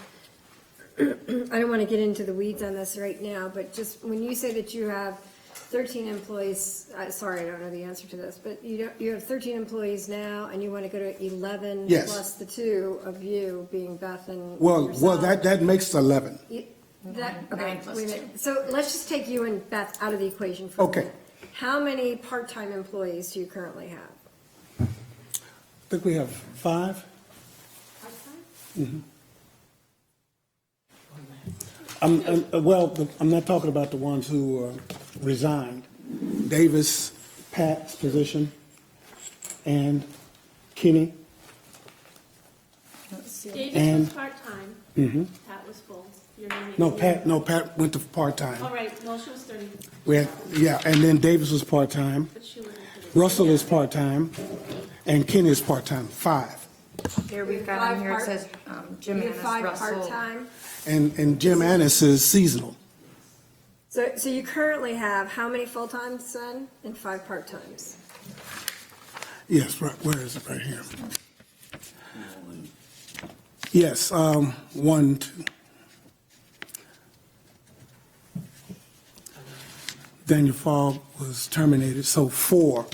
don't want to get into the weeds on this right now, but just when you say that you have 13 employees, sorry, I don't know the answer to this, but you have 13 employees now, and you want to go to 11 Yes. plus the two of you being Beth and Well, yourself. that makes 11. That, Okay, okay, plus wait a minute. So let's just take you and Beth out of the equation for a Okay. minute. How many part-time employees do you currently have? I think we have 5. I'm not talking about the ones who resigned. Davis, Pat's position, and Kenny. Davis And- was part-time. Pat was full. Your name is- No, Pat went to part-time. All right, no, she was 30, Yeah, and then Davis was part-time. but she wasn't. Russell is part-time, and Kenny is part-time, 5. Here we've got on here, it says Jim You have Annis, 5 Russell. part-time? And Jim Annis is seasonal. So you currently have how many full-times then and 5 part-times? Yes, right, where is it? Right here. Yes, 1, 2. Daniel Fogg was terminated, so 4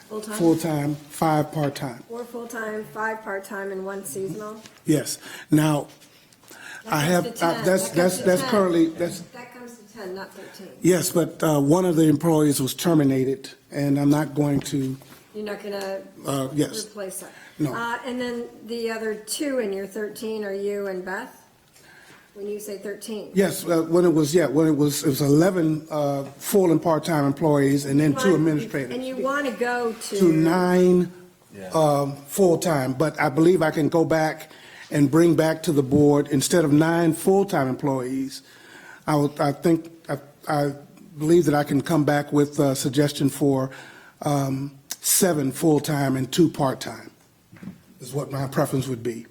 Full-time? full-time, 5 part-time. 4 full-time, 5 part-time, and 1 seasonal? Yes. Now, I have, That comes to 10. that's That comes to 10. currently, That comes to 10, not 13. yes, but one of the employees was terminated, and I'm not going to, You're not going to yes. replace that? No. And then the other 2 in your 13 are you and Beth? When you say 13? Yes, when it was 11 full and part-time employees, and then 2 And administrators. you want to go To 9 full-time, but I believe I can go back and bring back to the board, instead of 9 full-time employees, I believe that I can come back with a suggestion for 7 full-time and 2 part-time, is what my preference would be.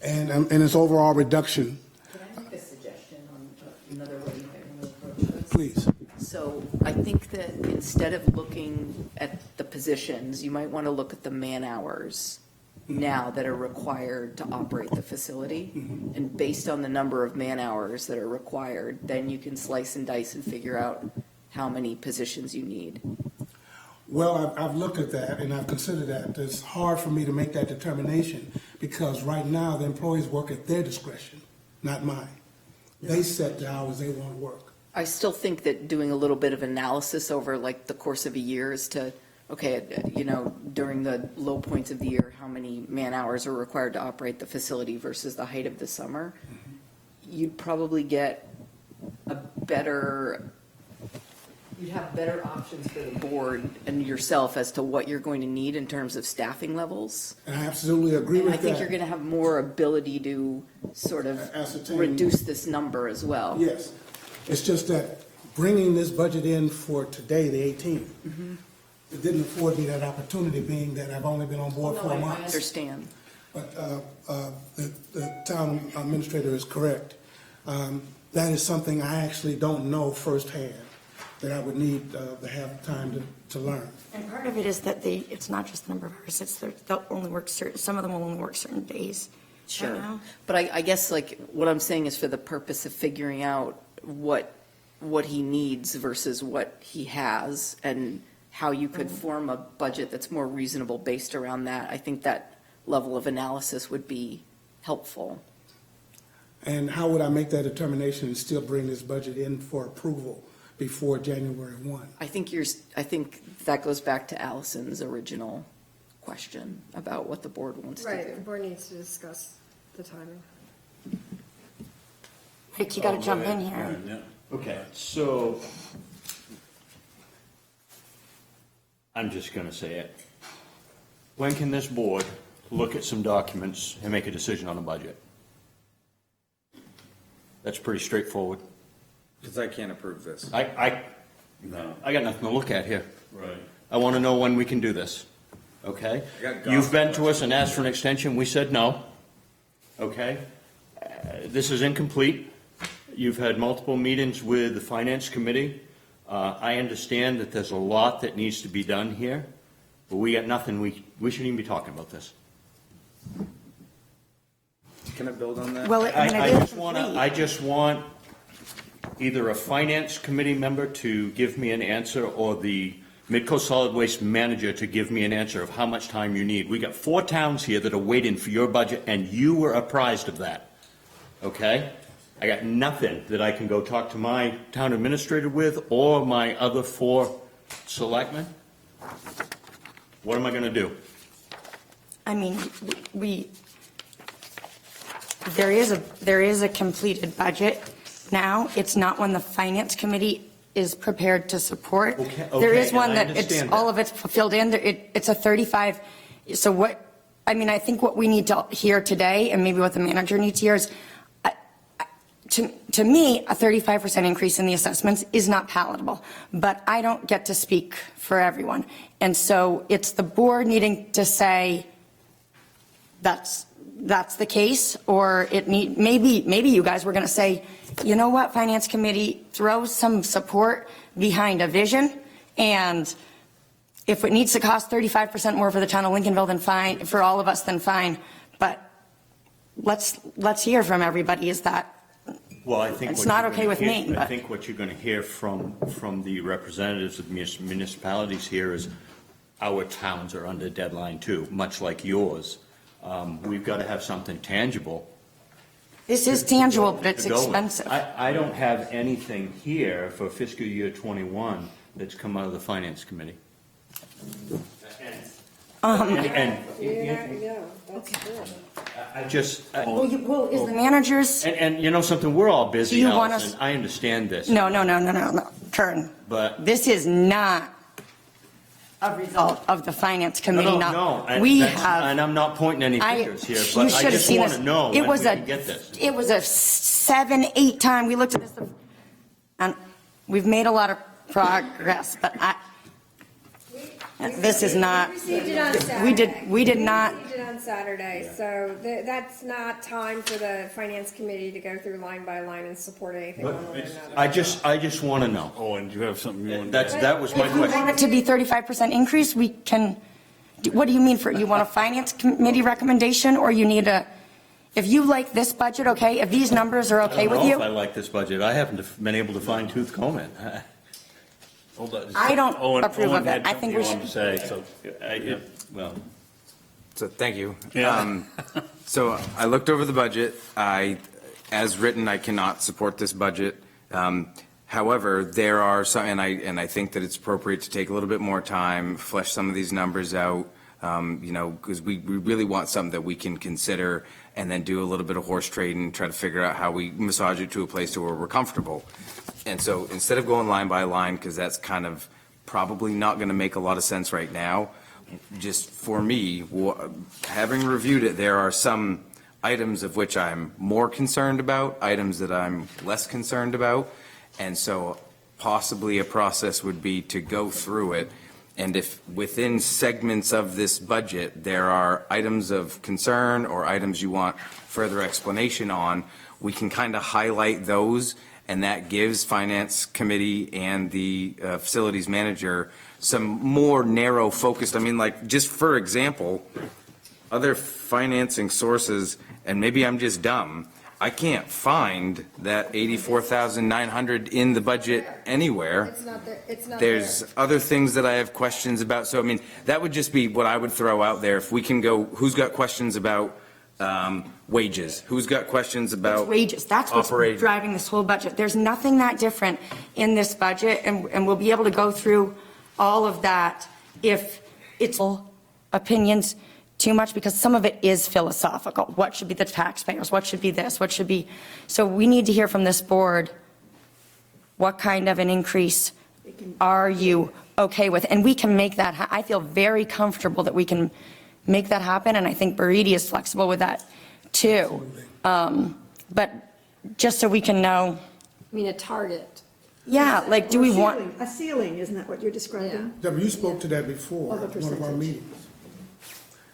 And its overall reduction, Can I make a suggestion on another way you might want to approach this? please. So I think that instead of looking at the positions, you might want to look at the man-hours now that are required to operate the facility. And based on the number of man-hours that are required, then you can slice and dice and figure out how many positions you need. Well, I've looked at that, and I've considered that. It's hard for me to make that determination, because right now, the employees work at their discretion, not mine. They set the hours they want to work. I still think that doing a little bit of analysis over like the course of a year as to, okay, during the low points of the year, how many man-hours are required to operate the facility versus the height of the summer, you'd probably get you'd have better options for the board and yourself as to what you're going to need in terms of staffing levels. And I absolutely agree And with I that. think you're going to have more ability to sort of Ascertain. reduce this number as well. Yes. It's just that bringing this budget in for today, the 18th, it didn't afford me that opportunity, being that I've only been on board No, 4 I months. understand. But the town administrator is correct. That is something I actually don't know firsthand, that I would need to have time to learn. And part of it is that it's not just the number of hours, it's they'll only work some of them will only work certain days. Sure. Right now. But I guess like what I'm saying is for the purpose of figuring out what he needs versus what he has and how you could form a budget that's more reasonable based around that, I think that level of analysis would be helpful. And how would I make that determination and still bring this budget in for approval before January 1? I think that goes back to Allison's original question about what the board wants to Right, the do. board needs to discuss the timing. Rick, you got to jump in here. Okay, so I'm just going to say it. When can this board look at some documents and make a decision on a budget? That's pretty straightforward. Because I can't approve this. I No. got nothing to look at here. Right. I want to know when we can do this, okay? I got You've been gossip to us and asked for an extension, we said no, okay? This is incomplete. You've had multiple meetings with the Finance Committee. I understand that there's a lot that needs to be done here, but we got nothing, we shouldn't even be talking about this. Can I build on that? Well, I mean, it is complete. I just want either a Finance Committee member to give me an answer or the Midco Solid Waste manager to give me an answer of how much time you need. We got 4 towns here that are waiting for your budget, and you were apprised of that, okay? I got nothing that I can go talk to my town administrator with or my other 4 selectmen. What am I gonna do? I mean, there is a completed budget now. It's not one the finance committee is prepared to support. Okay, There is and one I that it's, understand all that. of it's filled in. It's a 35. So what, I mean, I think what we need to hear today, and maybe what the manager needs to hear is, to me, a 35% increase in the assessments is not palatable, but I don't get to speak for everyone. And so it's the board needing to say that's the case, or maybe you guys were going to say, you know what, Finance Committee, throw some support behind a vision, and if it needs to cost 35% more for the town of Lincolnville, then fine, for all of us, then fine. But let's hear from everybody. Is that, Well, I think it's what not you're okay gonna with hear- me, I but- think what you're going to hear from the representatives of municipalities here is our towns are under deadline too, much like yours. We've got to have something tangible. this is tangible, but it's to go with. expensive. I don't have anything here for fiscal year '21 that's come out of the Finance Committee. And That's true. I just, Well, is the manager's, and you know something, we're all busy, Do you want Allison, us- I understand this. no, Kern. But- This is not a result of the finance committee. No, and We that's- have. And I'm not pointing any I, fingers here, you but I should have just seen want this. to know It when was we can get this. It was a 7, 8 time, we looked at this, and we've made a lot of progress, but this is not, We received it on Saturday. we did not. We received it on Saturday, so that's not time for the finance committee to go through line by line and support anything one way or another. I just want to know. Oh, and you have something you want to That was my If you want question. it to be 35% increase, we can, what do you mean you want a finance committee recommendation, or you need if you like this budget, okay, if these numbers are okay with I don't know if I you? like this budget. I haven't been able to fine tooth comb it. Hold on. I don't Owen approve of had it. I think we something he wanted to say, so. Well, So, thank you. Yeah. So I looked over the budget. As written, I cannot support this budget. However, there are some, and I think that it's appropriate to take a little bit more time, flesh some of these numbers out, because we really want something that we can consider and then do a little bit of horse trading, try to figure out how we massage it to a place to where we're comfortable. And so instead of going line by line, because that's kind of probably not going to make a lot of sense right now, just for me, having reviewed it, there are some items of which I'm more concerned about, items that I'm less concerned about. And so possibly a process would be to go through it. And if within segments of this budget, there are items of concern or items you want further explanation on, we can kind of highlight those, and that gives Finance Committee and the facilities manager some more narrow focused, like just for example, other financing sources, and maybe I'm just dumb, I can't find that 84,900 in the budget anywhere. It's not there, it's not There's there. other things that I have questions about. So, that would just be what I would throw out there. If we can go, who's got questions about Wages. Who's got questions about? Wages, that's what's operating? driving this whole budget. There's nothing that different in this budget, and we'll be able to go through all of that if it's opinions too much, because some of it is philosophical. What should be the taxpayers? What should be this? What should be? So we need to hear from this board, what kind of an increase are you okay with? And we can make that, I feel very comfortable that we can make that happen, and I think Baridi is flexible with that too. But just so we can know, I mean, a target. yeah, like, do we want? A ceiling, isn't that what you're describing? Deborah, you spoke to that before, Of a at one of our percentage. meetings.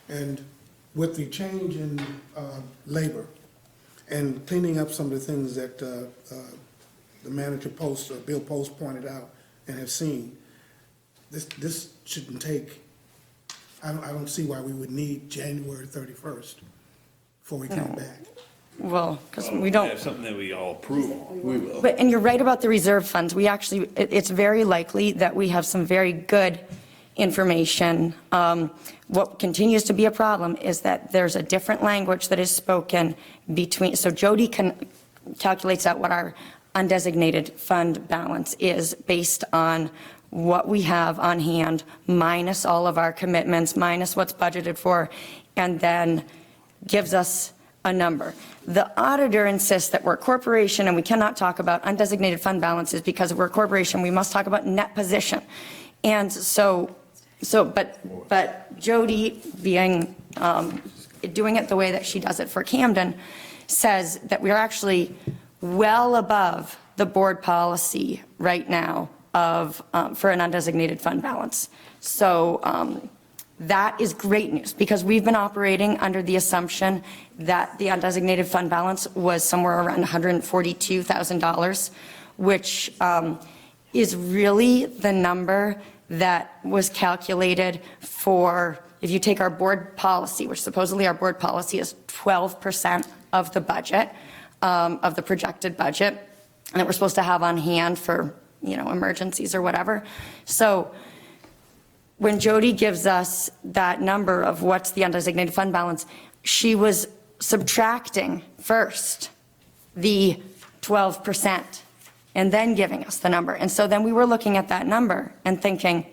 And with the change in labor and cleaning up some of the things that the manager Post, or Bill Post pointed out and have seen, this shouldn't take, I don't see why we would need January 31st before we come back. Well, because we don't. That's something that we all approve on. We will. But, and you're right about the reserve funds. We actually, it's very likely that we have some very good information. What continues to be a problem is that there's a different language that is spoken between, so Jody calculates out what our undesignated fund balance is based on what we have on hand, minus all of our commitments, minus what's budgeted for, and then gives us a number. The auditor insists that we're a corporation and we cannot talk about undesignated fund balances because we're a corporation. We must talk about net position. And but Jody, being, doing it the way that she does it for Camden, says that we're actually well above the board policy right now of, for an undesignated fund balance. So that is great news, because we've been operating under the assumption that the undesignated fund balance was somewhere around $142,000, which is really the number that was calculated for, if you take our board policy, which supposedly our board policy is 12% of the budget, of the projected budget, and that we're supposed to have on hand for, emergencies or whatever. So when Jody gives us that number of what's the undesignated fund balance, she was subtracting first the 12% and then giving us the number. And so then we were looking at that number and thinking,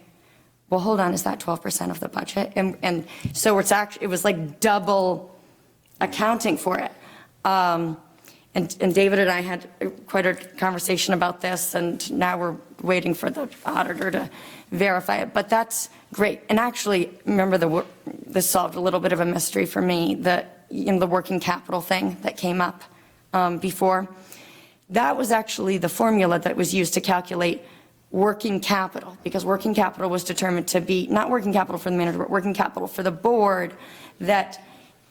well, hold on, is that 12% of the budget? And so it was like double accounting for it. And David and I had quite a conversation about this, and now we're waiting for the auditor to verify it. But that's great. And actually, remember, this solved a little bit of a mystery for me, the working capital thing that came up before. That was actually the formula that was used to calculate working capital, because working capital was determined to be, not working capital for the manager, but working capital for the board,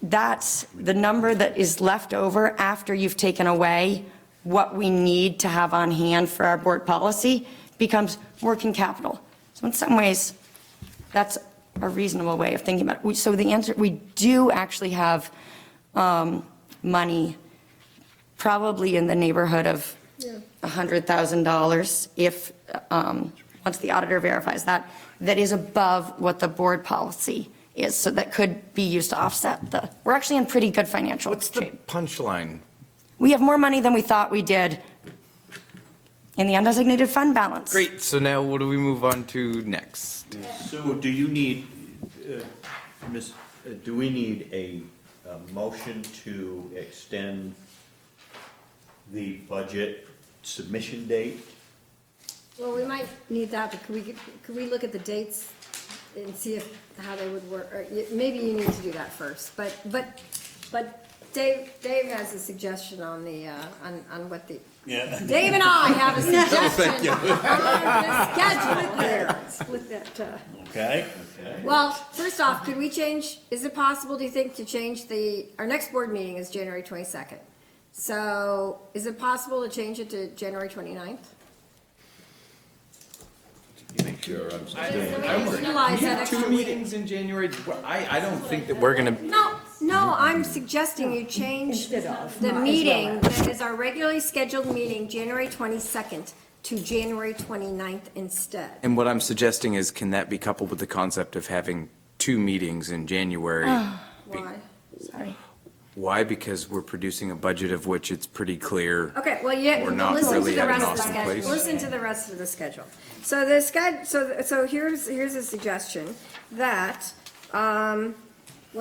that's the number that is left over after you've taken away what we need to have on hand for our board policy becomes working capital. So in some ways, that's a reasonable way of thinking about it. So the answer, we do actually have money probably in the neighborhood of $100,000 if, once the auditor verifies that is above what the board policy is. So that could be used to offset we're actually in pretty good financial What's the shape. punchline? We have more money than we thought we did in the undesignated fund balance. Great, so now what do we move on to next? So do you need, do we need a motion to extend the budget submission date? Well, we might need that, but could we look at the dates and see how they would work? Or maybe you need to do that first, but Dave has a suggestion on the, on what the, Yeah. Dave and I have a suggestion on the schedule here. Split that, Okay. Well, first off, could we change, is it possible, do you think, to change our next board meeting is January 22nd? So is it possible to change it to January 29th? Make sure I'm. Utilize that extra Two week. meetings in January? I don't think that we're gonna, No, I'm suggesting you change the meeting that is our regularly scheduled meeting, January 22nd, to January 29th instead. and what I'm suggesting is, can that be coupled with the concept of having two meetings in January? Why? Sorry. Why? Because we're producing a budget of which it's pretty clear. Okay, well, yeah, We're not listen to really the at an rest of the awesome schedule. place. Listen to the rest of the schedule. So the so here's a suggestion that, well,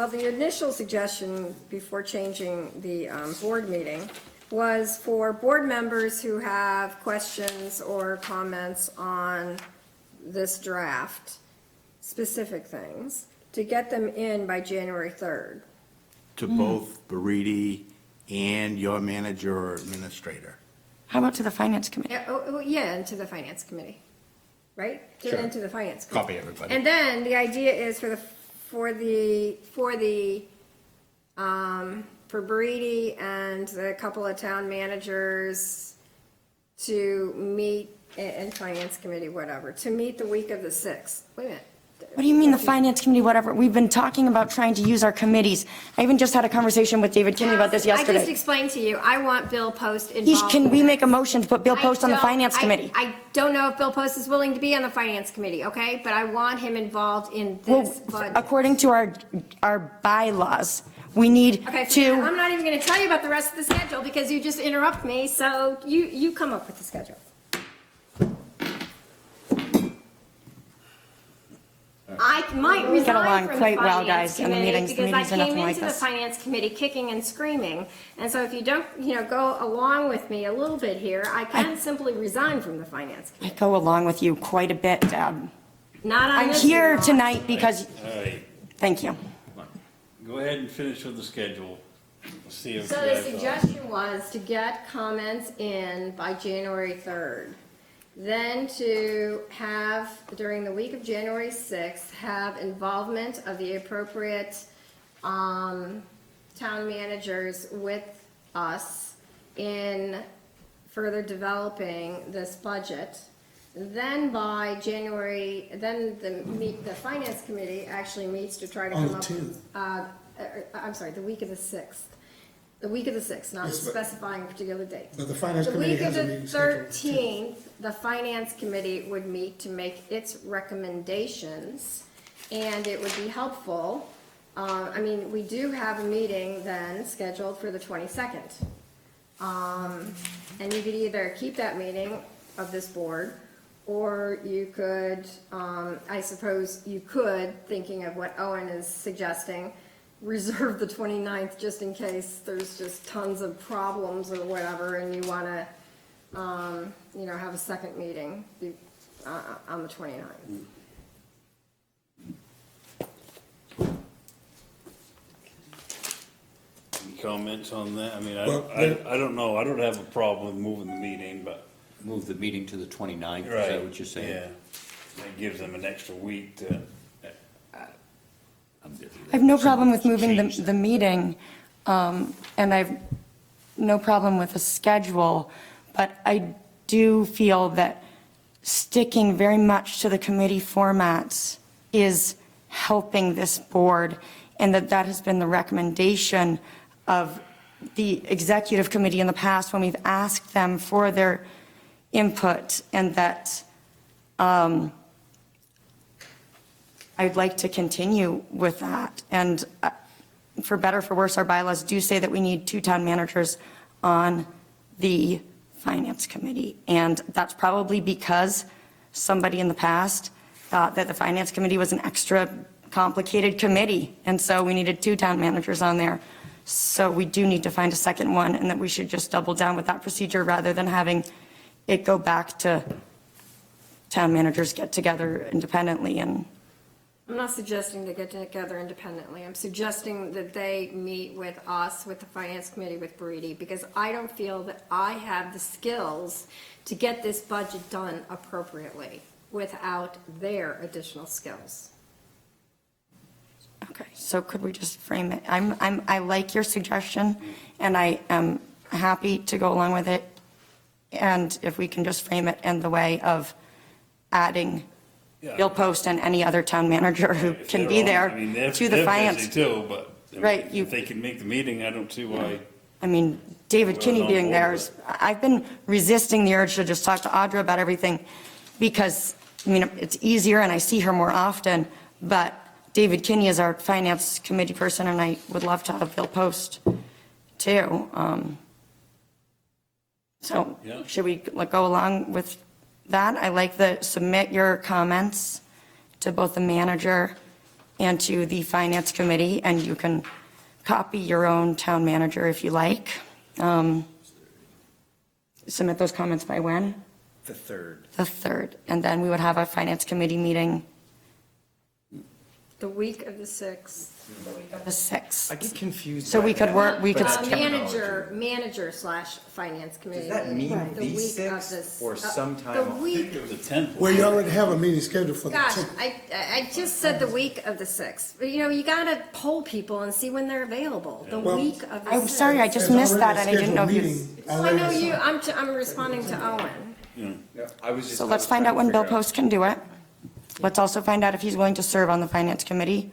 the initial suggestion before changing the, board meeting was for board members who have questions or comments on this draft, specific things, to get them in by January 3rd. To both Baridi and your manager or administrator. How about to the finance committee? Yeah, and to the finance committee, right? And to the finance committee. Copy everybody. And then the idea is for Baridi and a couple of town managers to meet, and finance committee, whatever, to meet the week of the 6th. Wait a minute. What do you mean the finance committee, whatever? We've been talking about trying to use our committees. I even just had a conversation with David Kinney about this I just yesterday. explained to you, I want Bill Post involved. Can we in make a this. motion to put Bill Post on the finance committee? I don't know if Bill Post is willing to be on the finance committee, okay? But I want him involved in Well, this budget. according to our bylaws, we need Okay, so to, I'm not even gonna tell you about the rest of the schedule because you just interrupt me, so you come up with the schedule. I might We get along resign from the quite well, finance guys, and the committee meetings because I are nothing came like into the this. finance committee kicking and screaming. And so if you don't, go along with me a little bit here, I can simply resign from the finance I committee. go along with you quite a bit, Deb. Not on I'm this. here one. tonight because, All right, thank you. go ahead and finish with the schedule. We'll see if. So the suggestion was to get comments in by January 3rd. Then to have, during the week of January 6th, have involvement of the appropriate town managers with us in further developing this budget. Then by January, then the finance committee actually meets to try to On come the up. 10th. I'm sorry, the week of the 6th. The week of the 6th, not Yes, but- specifying a particular date. But the finance committee has a meeting The scheduled. week of the 13th, the finance committee would meet to make its recommendations, and it would be helpful. We do have a meeting then scheduled for the 22nd. And you could either keep that meeting of this board, or you could, I suppose you could, thinking of what Owen is suggesting, reserve the 29th just in case there's just tons of problems or whatever, and you want to, have a second meeting on the 29th. Any comments on that? I mean, Well, I don't know, I don't have a problem with moving the meeting, but. Move the meeting to the 29th, is Right. that what you're saying? Yeah, that gives them an extra week to. I'm busy with I have no that. problem with moving Change the meeting, and I've no problem with the schedule, but I do feel that sticking very much to the committee formats is helping this board, and that has been the recommendation of the executive committee in the past when we've asked them for their input, and that I'd like to continue with that. And for better or for worse, our bylaws do say that we need 2 town managers on the finance committee. And that's probably because somebody in the past thought that the finance committee was an extra complicated committee. And so we needed 2 town managers on there. So we do need to find a second one, and that we should just double down with that procedure rather than having it go back to town managers get together independently. And I'm not suggesting they get together independently. I'm suggesting that they meet with us, with the finance committee, with Baridi, because I don't feel that I have the skills to get this budget done appropriately without their additional skills. okay, so could we just frame it? I like your suggestion, and I am happy to go along with it. And if we can just frame it in the way of adding Bill Post and any other town manager who If can they're be on- there I mean, they're- to the they're finance. busy too, but. I mean, Right, you- If they can make the meeting, I don't see why. I mean, David Well, Kinney on being board there with is, I've been resisting the urge to just talk to Audra about everything because, it's easier and I see her more often, but David Kinney is our finance committee person, and I would love to have Bill Post too. So Yeah. should we go along with that? I like the submit your comments to both the manager and to the finance committee, and you can copy your own town manager if you like. Submit those comments by when? The third. The 3rd. And then we would have a finance committee meeting The week of the 6th. the 6th. I get confused. So by we could that. work, we But could, that's terminology. Manager/finance committee. Does that mean The the week of 6th this- or sometime? The week, The 10th. Well, you already have a meeting scheduled for the gosh, 10th. I just said the week of the 6th. But, you gotta poll people and see when they're available. The Well, week of the 6th. I'm sorry, I just There's missed that, and already I a didn't know if scheduled you. meeting So I already know you, assigned. I'm responding to Owen. Yeah, I was just. So I let's was find trying out to when Bill figure out- Post can do it. Let's also find out if he's willing to serve on the finance committee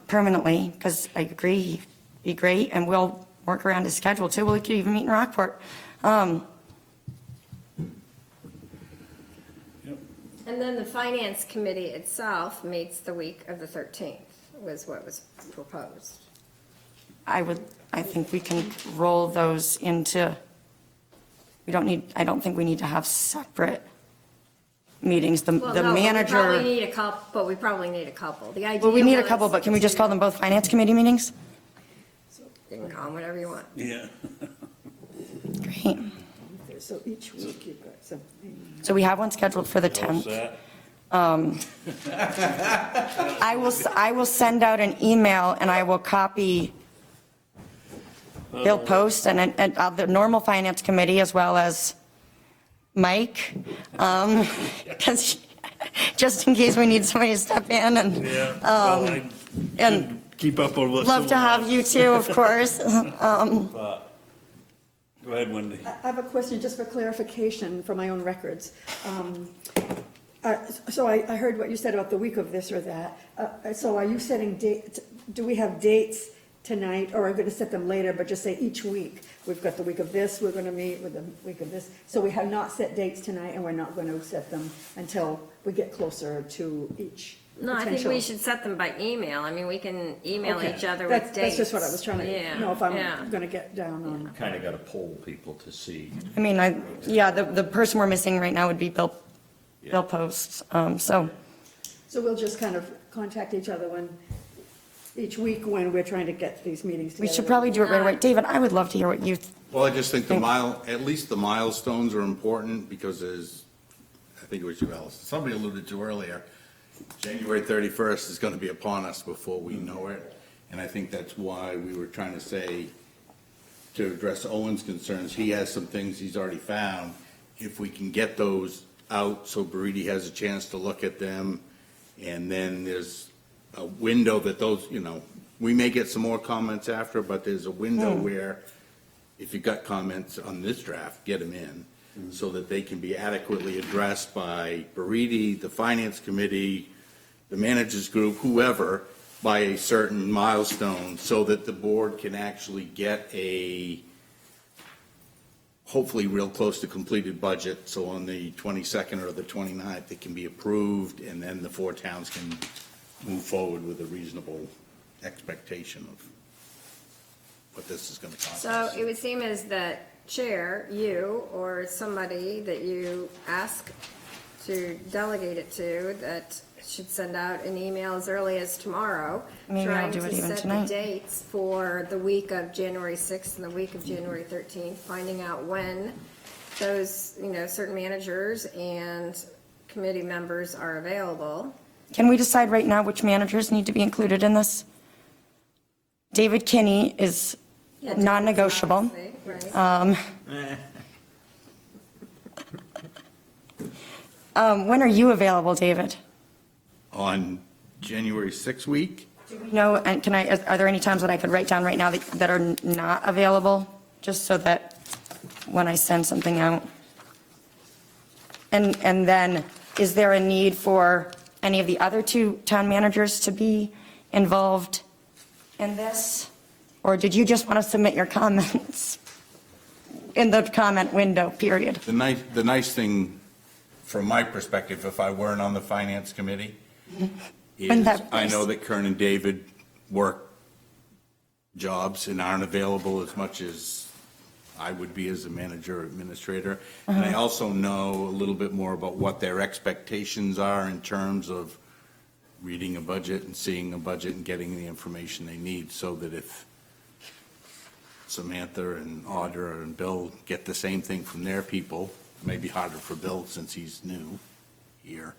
permanently, because I agree, he'd be great, and we'll work around his schedule too. We could even meet in Rockport. And then the finance committee itself meets the week of the 13th, was what was proposed. I think we can roll those into, I don't think we need to have separate meetings. The Well, no, manager. But we probably need a couple. The idea Well, we need a was couple, but can we just call them both finance committee meetings? You can call them whatever you want. Yeah. Great. So each week you've got something. So we have one scheduled for the What's 10th. that? I will send out an email and I will copy Bill Post and the normal finance committee as well as Mike. Because just in case we need somebody to step in and, Yeah. Well, I and keep up on what's. love to have you too, of course. Go ahead, Wendy. I have a question just for clarification for my own records. So I heard what you said about the week of this or that. So are you setting dates, do we have dates tonight, or are we going to set them later, but just say each week? We've got the week of this, we're going to meet with the week of this. So we have not set dates tonight, and we're not going to set them until we get closer to each No, I think potential. we should set them by email. I mean, we can email Okay. each other with That's dates. just what I was trying Yeah, to know, if I'm yeah. going to get down on. Kind of got to poll people to see. I mean, the person we're missing right now would be Bill Post. So So we'll just kind of contact each other each week when we're trying to get these meetings we together. should probably do it right away. David, I would love to hear what you, Well, I just think at least the milestones are important because I think it was you, Alice, somebody alluded to earlier, January 31st is going to be upon us before we know it. And I think that's why we were trying to say, to address Owen's concerns, he has some things he's already found. If we can get those out so Baridi has a chance to look at them, and then there's a window that those, we may get some more comments after, but there's a window where if you've got comments on this draft, get them in so that they can be adequately addressed by Baridi, the finance committee, the managers group, whoever, by a certain milestone so that the board can actually get a hopefully real close to completed budget. So on the 22nd or the 29th, it can be approved and then the four towns can move forward with a reasonable expectation of what this is going to cost So us. it would seem as that chair, you, or somebody that you ask to delegate it to, that should send out an email as early as tomorrow. Maybe I'll do it even Trying to set tonight. the dates for the week of January 6th and the week of January 13th, finding out when those, certain managers and committee members are available. can we decide right now which managers need to be included in this? David Kinney is Yeah, non-negotiable. Right. When are you available, David? On January 6th week, No, and are there any times that I could write down right now that are not available? Just so that when I send something out. And then, is there a need for any of the other two town managers to be involved in this? Or did you just want to submit your comments in the comment window, period? the nice thing from my perspective, if I weren't on the finance committee, is Wouldn't that be I know nice? that Kern and David work jobs and aren't available as much as I would be as a manager or administrator. And I also know a little bit more about what their expectations are in terms of reading a budget and seeing a budget and getting the information they need, so that if Samantha and Audra and Bill get the same thing from their people, it may be harder for Bill since he's new here.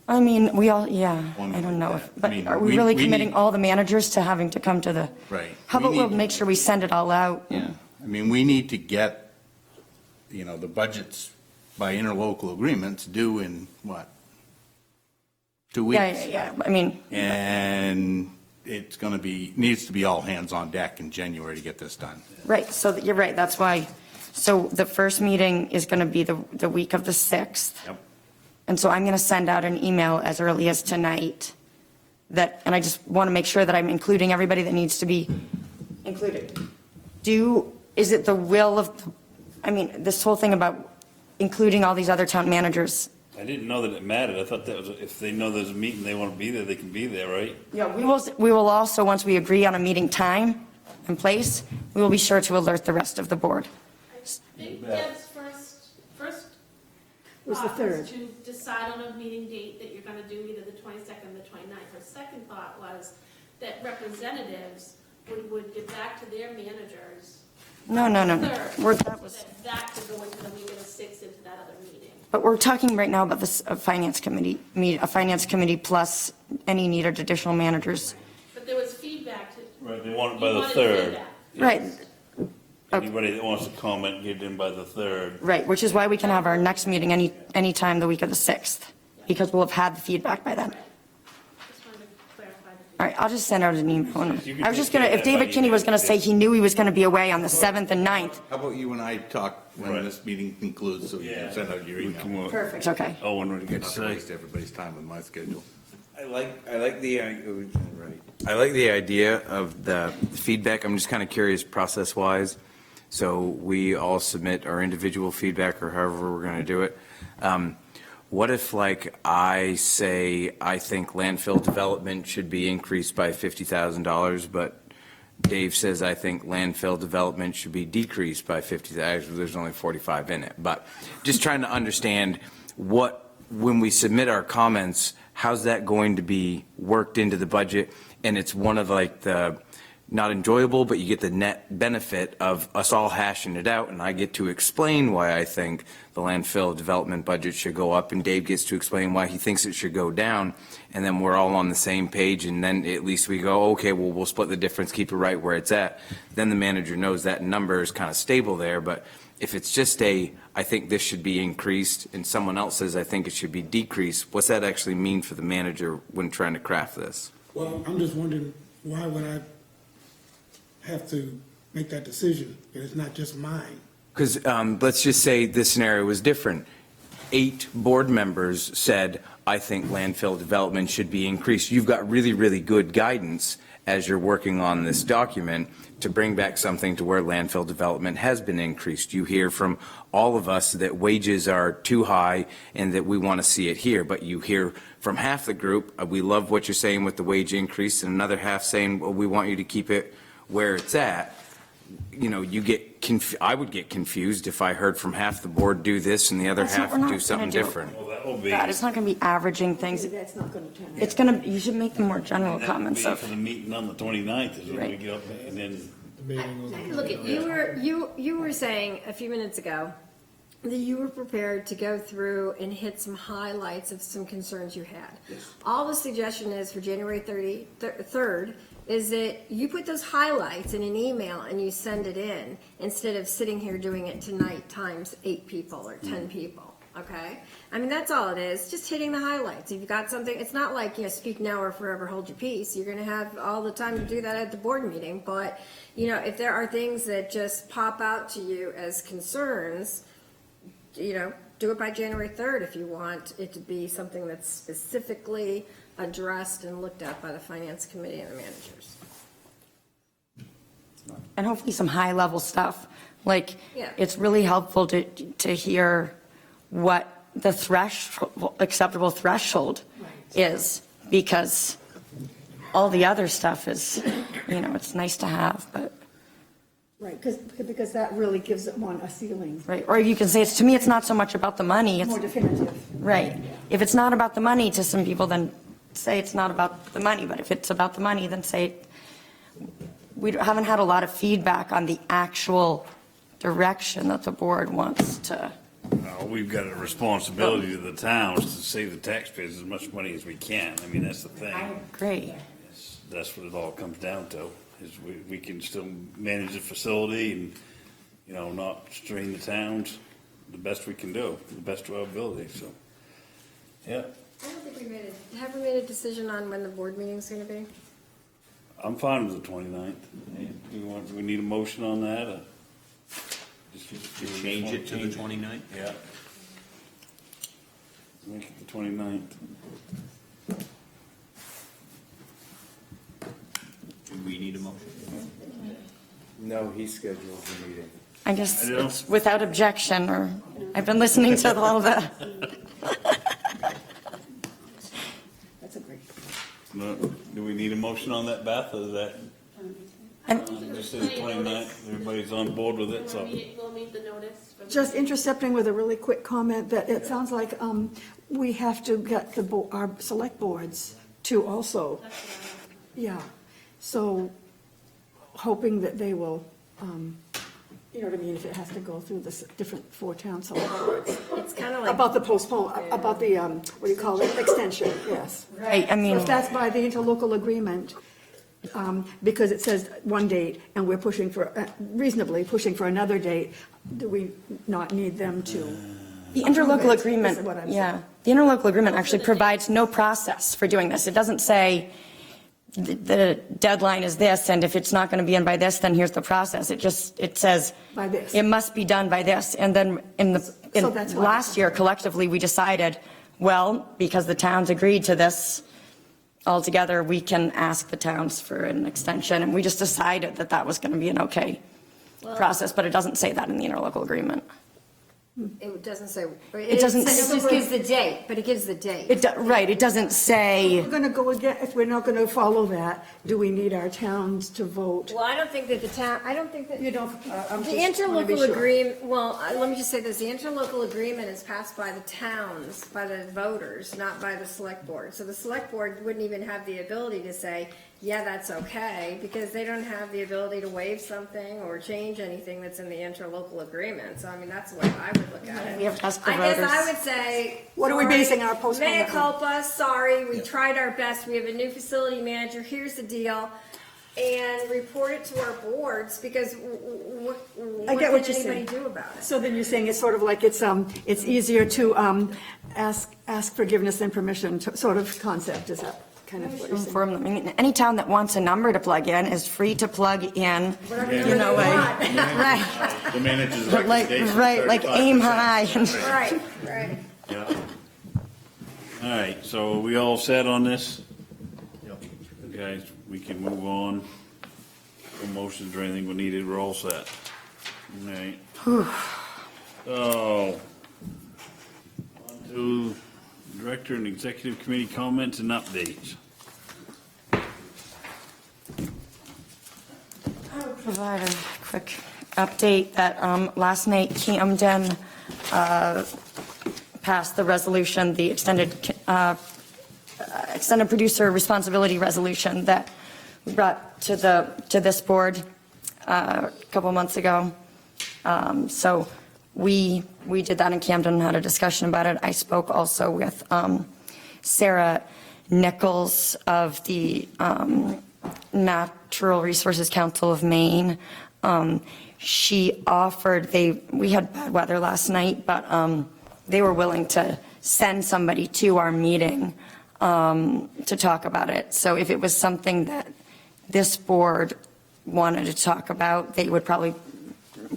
I mean, we all, yeah, One I don't know, like if- that. but I mean, are we we- really we committing need- all the managers to having to come to the? Right. How We about we'll need- make sure we send it all out? Yeah, I mean, we need to get, the budgets by interlocal agreements due in, what? 2 weeks? Yeah, I mean, And it's going to needs to be all hands on deck in January to get this done. right, so you're right, that's why, so the first meeting is going to be the week of the 6th. Yep. And so I'm going to send out an email as early as tonight and I just want to make sure that I'm including everybody that needs to be included. Is it the will of, this whole thing about including all these other town managers? I didn't know that it mattered. I thought that was, if they know there's a meeting, they want to be there, they can be there, right? Yeah, we will also, once we agree on a meeting time and place, we will be sure to alert the rest of the board. I think Deb's first Was the thought third. was to decide on a meeting date that you're gonna do either the 22nd or the 29th. Her second thought was that representatives would get back to their managers. No. Third, That was. that could go into the week of the 6th into that other meeting. But we're talking right now about this, a finance committee plus any needed additional managers. But there was feedback to. Right, they want it by you the wanted 3rd. feedback. Right, Anybody that wants to comment, get it in by the 3rd. right, which is why we can have our next meeting any time the week of the 6th, because we'll have had the feedback by then. Just wanted to clarify the. All right, I'll just send out an email. You can I was just take gonna, care of if that by David Kinney was gonna say he knew he was gonna be away on the 7th and 9th. How about you and I talk when Right. this meeting concludes, so you Yeah. can send out your We can email? work. Perfect, okay. Oh, when we get to Not to say. waste everybody's time with my schedule. I like the idea of the feedback. I'm just kind of curious process-wise. So we all submit our individual feedback or however we're going to do it. What if, like, I say I think landfill development should be increased by $50,000, but Dave says I think landfill development should be decreased by 50,000. Actually, there's only 45 in it, but just trying to understand when we submit our comments, how's that going to be worked into the budget? And it's one of like the, not enjoyable, but you get the net benefit of us all hashing it out, and I get to explain why I think the landfill development budget should go up, and Dave gets to explain why he thinks it should go down, and then we're all on the same page, and then at least we go, okay, well, we'll split the difference, keep it right where it's at. Then the manager knows that number is kind of stable there, but if it's just I think this should be increased, and someone else says, I think it should be decreased, what's that actually mean for the manager when trying to craft this? Well, I'm just wondering, why would I have to make that decision? It's not just mine. Because let's just say this scenario was different. 8 board members said, I think landfill development should be increased. You've got really, really good guidance as you're working on this document to bring back something to where landfill development has been increased. You hear from all of us that wages are too high and that we want to see it here, but you hear from half the group, we love what you're saying with the wage increase, and another half saying, well, we want you to keep it where it's at. I would get confused if I heard from half the board do this and the other That's not- half we're not do gonna something do it. different. Well, that will be. God, it's not going to be averaging things. That's not gonna turn out. It's going to, you should make them more general That will comments be of. for the meeting on the 29th is when we Right. get up, and then. Look, you were saying a few minutes ago that you were prepared to go through and hit some highlights of some concerns you had. All the suggestion is for January 3rd is that you put those highlights in an email and you send it in instead of sitting here doing it tonight times 8 people or 10 people, okay? I mean, that's all it is, just hitting the highlights. If you've got something, it's not like, speak now or forever hold your peace. You're gonna have all the time to do that at the board meeting, but, if there are things that just pop out to you as concerns, do it by January 3rd if you want it to be something that's specifically addressed and looked at by the finance committee and the managers. And hopefully some high-level stuff. Like, Yeah. it's really helpful to hear what the acceptable threshold is, because all the other stuff is, it's nice to have, but, Right, because that really gives it one a ceiling, right, or you can say, to me, it's not so much about the money, it's, more definitive. right. If it's not about the money to some people, then say it's not about the money, but if it's about the money, then say, we haven't had a lot of feedback on the actual direction that the board wants to. We've got a responsibility to the towns to save the taxpayers as much money as we can. I mean, that's the thing. I agree. That's what it all comes down to, is we can still manage the facility and, not strain the towns the best we can do, the best of our ability, so, yeah. I don't think have we made a decision on when the board meeting's gonna be? I'm fine with the 29th. Do we need a motion on that, or? To change it to the 29th? Yeah. Make it the 29th. Do we need a motion? No, he schedules the meeting. I guess I know. it's without objection, or, I've been listening to all the, That's a great. No, do we need a motion on that, Beth, or is that? Just say the 29th, everybody's on board with it, so. We'll meet the notice. Just intercepting with a really quick comment that it sounds like we have to get our select boards to also, yeah. So hoping that they will, you know what I mean, if it has to go through the different 4 town select boards. It's kind of like. About the about the, what do you call it, extension, yes. right, I So mean, if that's by the interlocal agreement, because it says one date and we're pushing for, reasonably pushing for another date, do we not need them to? the interlocal Is agreement, what I'm yeah, saying. the interlocal agreement actually provides no process for doing this. It doesn't say the deadline is this, and if it's not going to be in by this, then here's the process. It says. By this. It must be done by this, and then in that's why- last year collectively, we decided, well, because the towns agreed to this altogether, we can ask the towns for an extension, and we just decided that that was going to be an okay process, but it doesn't say that in the interlocal agreement. It doesn't say. It doesn't It say- just gives the date, but it gives the date. Right, it doesn't say, We're going to go again, if we're not going to follow that, do we need our towns to vote? Well, I don't think that the town, I don't think that. You don't, I'm The just wanna be interlocal sure. agreement, well, let me just say this, the interlocal agreement is passed by the towns, by the voters, not by the select board. So the select board wouldn't even have the ability to say, yeah, that's okay, because they don't have the ability to waive something or change anything that's in the interlocal agreement. So I mean, that's the way I would look at it. We have to ask the I guess voters. I would say. What are we sorry, basing our postponement Mea on? culpa, sorry, we tried our best, we have a new facility manager, here's the deal. And report it to our boards, because what I get can what you're anybody saying. do about it? So then you're saying it's sort of like it's easier to ask forgiveness than permission, sort of concept, is that kind of what you're saying? inform them. I mean, any town that wants a number to plug in is free to plug in, you know, right, The manager's like, right, like aim high. Right, right. Yeah. All right, so are we all set on this? Guys, we can move on. No motions or anything we needed, we're all set. All right. So, on to Director and Executive Committee comments and updates. Provide a quick update that last night Camden passed the resolution, the extended producer responsibility resolution that we brought to this board a couple months ago. So we did that in Camden, had a discussion about it. I spoke also with Sarah Nichols of the Natural Resources Council of Maine. She offered, we had bad weather last night, but they were willing to send somebody to our meeting to talk about it. So if it was something that this board wanted to talk about, they would probably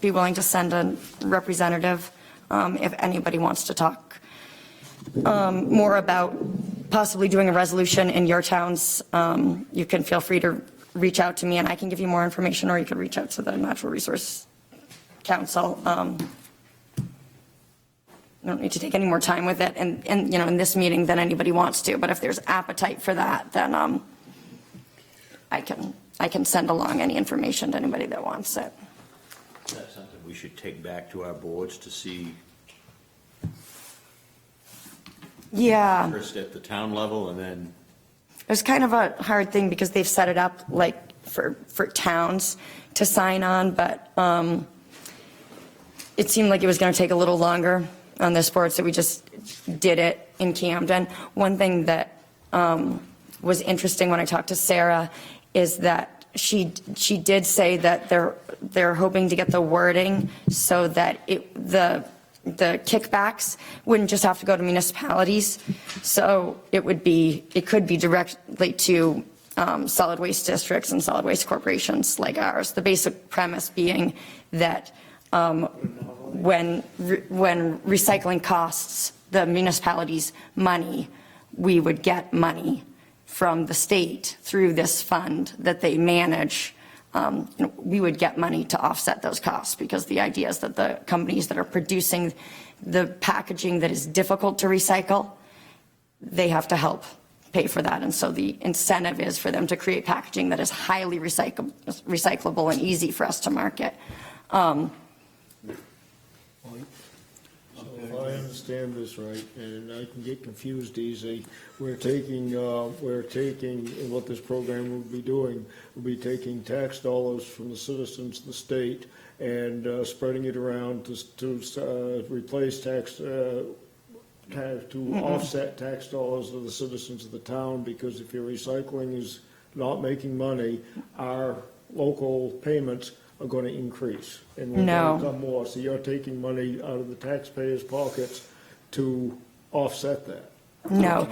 be willing to send a representative. If anybody wants to talk more about possibly doing a resolution in your towns, you can feel free to reach out to me and I can give you more information, or you could reach out to the Natural Resource Council. I don't need to take any more time with it and you know, in this meeting than anybody wants to, but if there's appetite for that, then I can I can send along any information to anybody that wants it. That's something we should take back to our boards to see Yeah. first at the town level and then. It was kind of a hard thing because they've set it up like for towns to sign on, but it seemed like it was going to take a little longer on this board, so we just did it in Camden. One thing that was interesting when I talked to Sarah is that she did say that they're hoping to get the wording so that the kickbacks wouldn't just have to go to municipalities. So it could be directly to solid waste districts and solid waste corporations like ours. The basic premise being that when recycling costs the municipalities money, we would get money from the state through this fund that they manage. We would get money to offset those costs, because the idea is that the companies that are producing the packaging that is difficult to recycle, they have to help pay for that. And so the incentive is for them to create packaging that is highly recyclable and easy for us to market. So if I understand this right, and I can get confused easy, we're taking, and what this program will be doing, will be taking tax dollars from the citizens of the state and spreading it around to replace to offset tax dollars of the citizens of the town, because if your recycling is not making money, our local payments are going to increase. And we're going to become more. So you're taking money out of the taxpayers' pockets to offset that. No,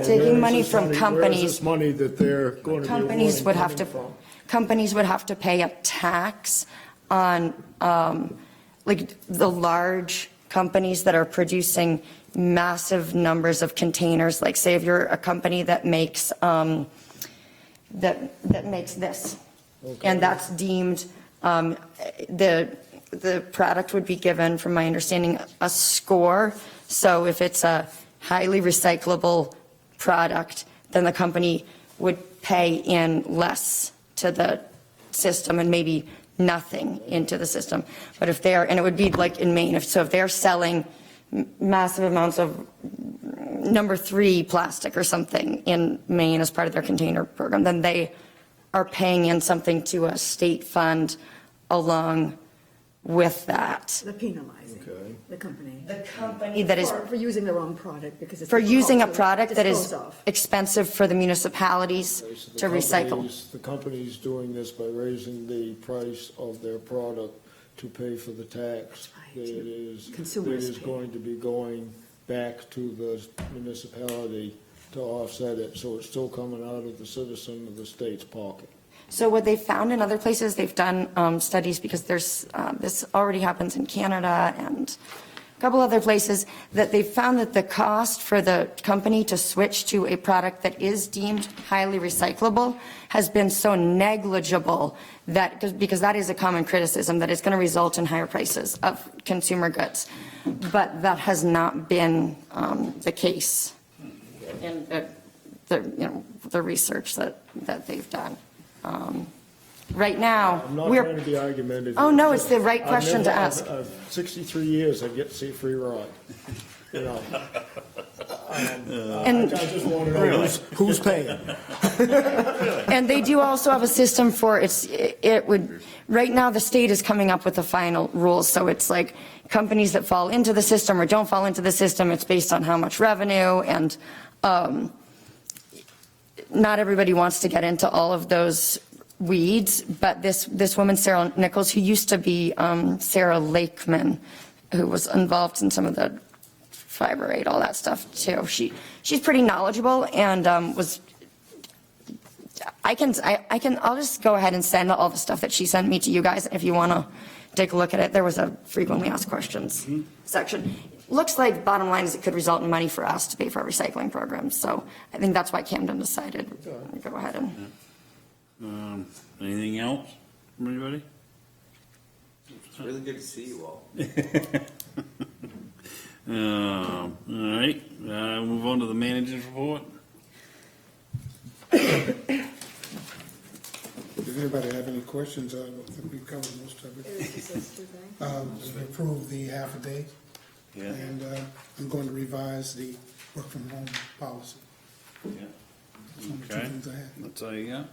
Taking money from companies. Where is this money that they're going to be Companies would have to, from? companies would have to pay a tax on, like, the large companies that are producing massive numbers of containers. Like, say if you're a company that makes, that makes this, and that's deemed, the product would be given, from my understanding, a score. So if it's a highly recyclable product, then the company would pay in less to the system and maybe nothing into the system. But if they're, and it would be like in Maine, if they're selling massive amounts of number 3 plastic or something in Maine as part of their container program, then they are paying in something to a state fund along with that. They're penalizing Okay. the company. The company that is, For using the wrong product because it's. for using a difficult to product that is dispose of. expensive for the municipalities Okay, so the to recycle. The company's doing this by raising the price of their product to pay for the tax Right. that is Consumers pay. going to be going back to the municipality to offset it, so it's still coming out of the citizen of the state's pocket. So what they found in other places, they've done studies, because there's, this already happens in Canada and a couple other places, that they've found that the cost for the company to switch to a product that is deemed highly recyclable has been so negligible that, because that is a common criticism, that it's going to result in higher prices of consumer goods. But that has not been the case in the research that they've done. Right now, I'm not trying to be argumentative. Oh, no, it's the right question to ask. 63 years, I get to see a free ride, you know. And, I just want to know who's paying. and they do also have a system for, it would, right now, the state is coming up with the final rules, so it's like companies that fall into the system or don't fall into the system, it's based on how much revenue, and not everybody wants to get into all of those weeds, but this woman, Sarah Nichols, who used to be Sarah Lakeman, who was involved in some of the fiber aid, all that stuff too. She's pretty knowledgeable, and I'll just go ahead and send all the stuff that she sent me to you guys if you want to take a look at it. There was a frequently asked questions section. Looks like bottom line is it could result in money for us to pay for our recycling programs. So I think that's why Camden decided to go ahead and. Anything else from anybody? It's really good to see you all. All right, move on to the manager's report. anybody have any questions, I think we've covered most of It it. was just those two things. We approved the half a day, Yeah, and I'm going to revise the work from home policy. yeah. Those are the two Okay, things I had. that's all you got?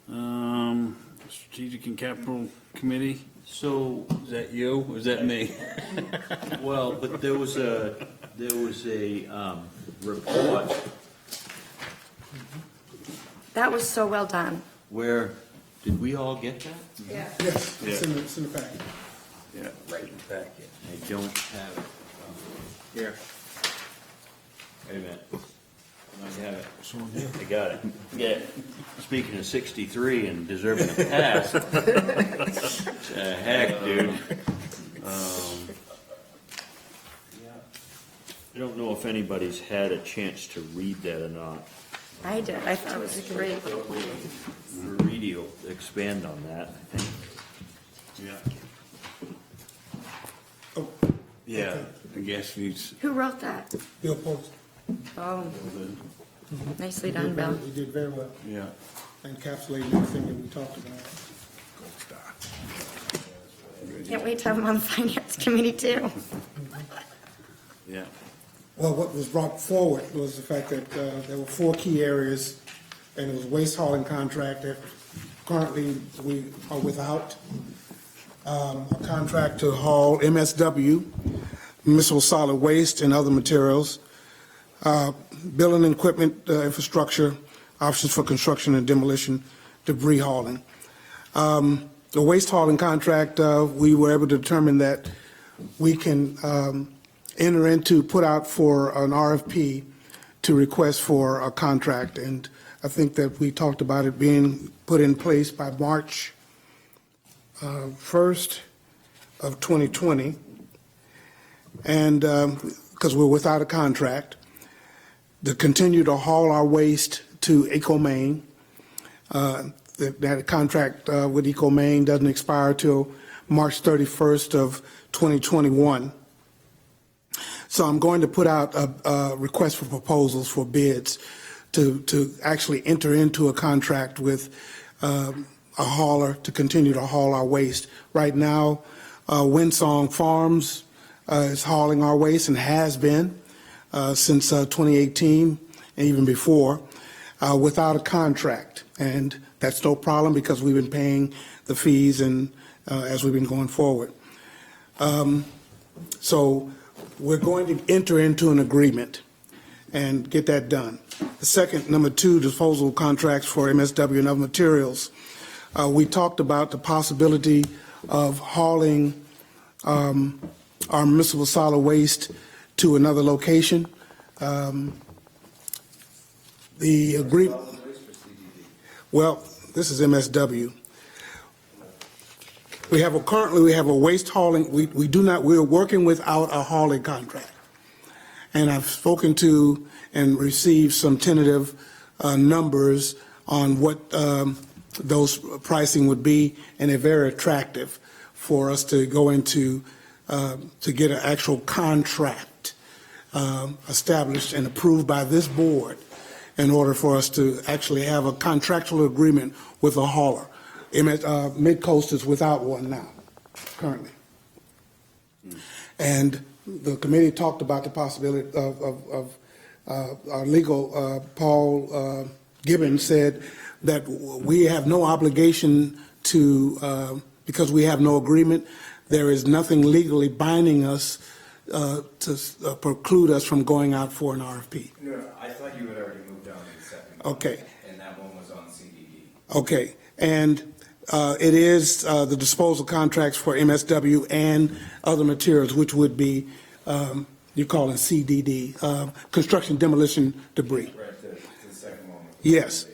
Yeah. Strategic and Capital Committee, So, is that you, or is that me? well, but there was a report That was so well done. where, did we all get that? Yeah. Yes, it's in the packet. Yeah, right in the packet. I don't have it. Here. Wait a minute. I have it. I got it. Yeah. Speaking of 63 and deserving a pass. Heck, dude. I don't know if anybody's had a chance to read that or not. I did. I thought it was great. Rudy will expand on that, I think. Yeah. Oh, Yeah, I guess he's, Who wrote that? Bill Post. Oh, nicely done, Bill. He did very well, yeah. encapsulating everything that we talked about. Can't wait to have him on the finance committee too. Yeah, Well, what was brought forward was the fact that there were 4 key areas, and it was waste hauling contract that currently we are without. A contract to haul MSW, municipal solid waste and other materials, building and equipment infrastructure, options for construction and demolition, debris hauling. The waste hauling contract, we were able to determine that we can enter into, put out for an RFP to request for a contract. And I think that we talked about it being put in place by March 1st of 2020. And because we're without a contract, to continue to haul our waste to EcoMaine. That contract with EcoMaine doesn't expire till March 31st of 2021. So I'm going to put out a request for proposals for bids to actually enter into a contract with a hauler to continue to haul our waste. Right now, Windsong Farms is hauling our waste and has been since 2018 and even before without a contract. And that's no problem because we've been paying the fees and as we've been going forward. So we're going to enter into an agreement and get that done. The second, number 2, disposal contracts for MSW and other materials. We talked about the possibility of hauling our municipal solid waste to another location. The agreement. Well, this is MSW. Currently we have a waste hauling, we're working without a hauling contract. And I've spoken to and received some tentative numbers on what those pricing would be, and they're very attractive for us to go into, to get an actual contract established and approved by this board in order for us to actually have a contractual agreement with a hauler. Mid-Coast is without one now, currently. And the committee talked about the possibility of our legal, Paul Gibbons said that we have no obligation to, because we have no agreement, there is nothing legally binding us to preclude us from going out for an RFP. No, I thought you had already moved on to the second. Okay. And that one was on CDD. Okay, and it is the disposal contracts for MSW and other materials, which would be, you call it CDD, construction demolition debris. Right, the second one. Yes.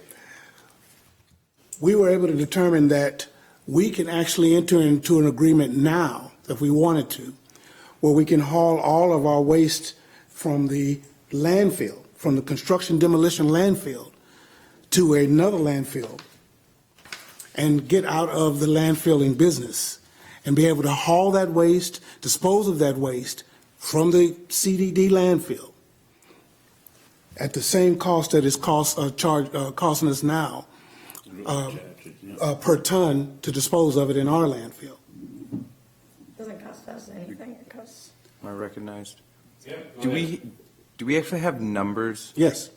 We were able to determine that we can actually enter into an agreement now, if we wanted to, where we can haul all of our waste from the landfill, from the construction demolition landfill, to another landfill, and get out of the landfilling business, and be able to haul that waste, dispose of that waste from the CDD landfill at the same cost that it's costing us now per ton to dispose of it in our landfill. Doesn't cost us anything, it costs. Am I recognized? Do we actually have numbers? Yes.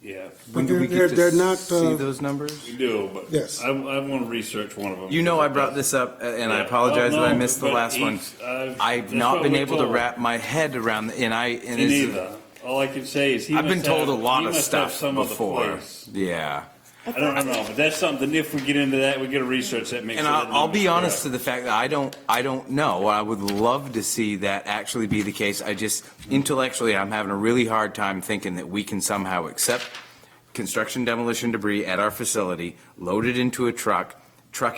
Yeah, When do we They're- get they're to not, see those numbers? we do, but Yes. I want to research one of them. You know, I brought this up, and I Yeah. apologize Oh, that I no, missed the but last one. I've that's not what been we're able to told. wrap my head around, and Me neither. All I can say is he I've been must told have- a lot he of must have stuff some other before. place. Yeah. I don't know, but that's something, if we get into that, we gotta research that, make And sure that I'll be number's honest to correct. the fact that I don't know. I would love to see that actually be the case. I just, intellectually, I'm having a really hard time thinking that we can somehow accept construction demolition debris at our facility, load it into a truck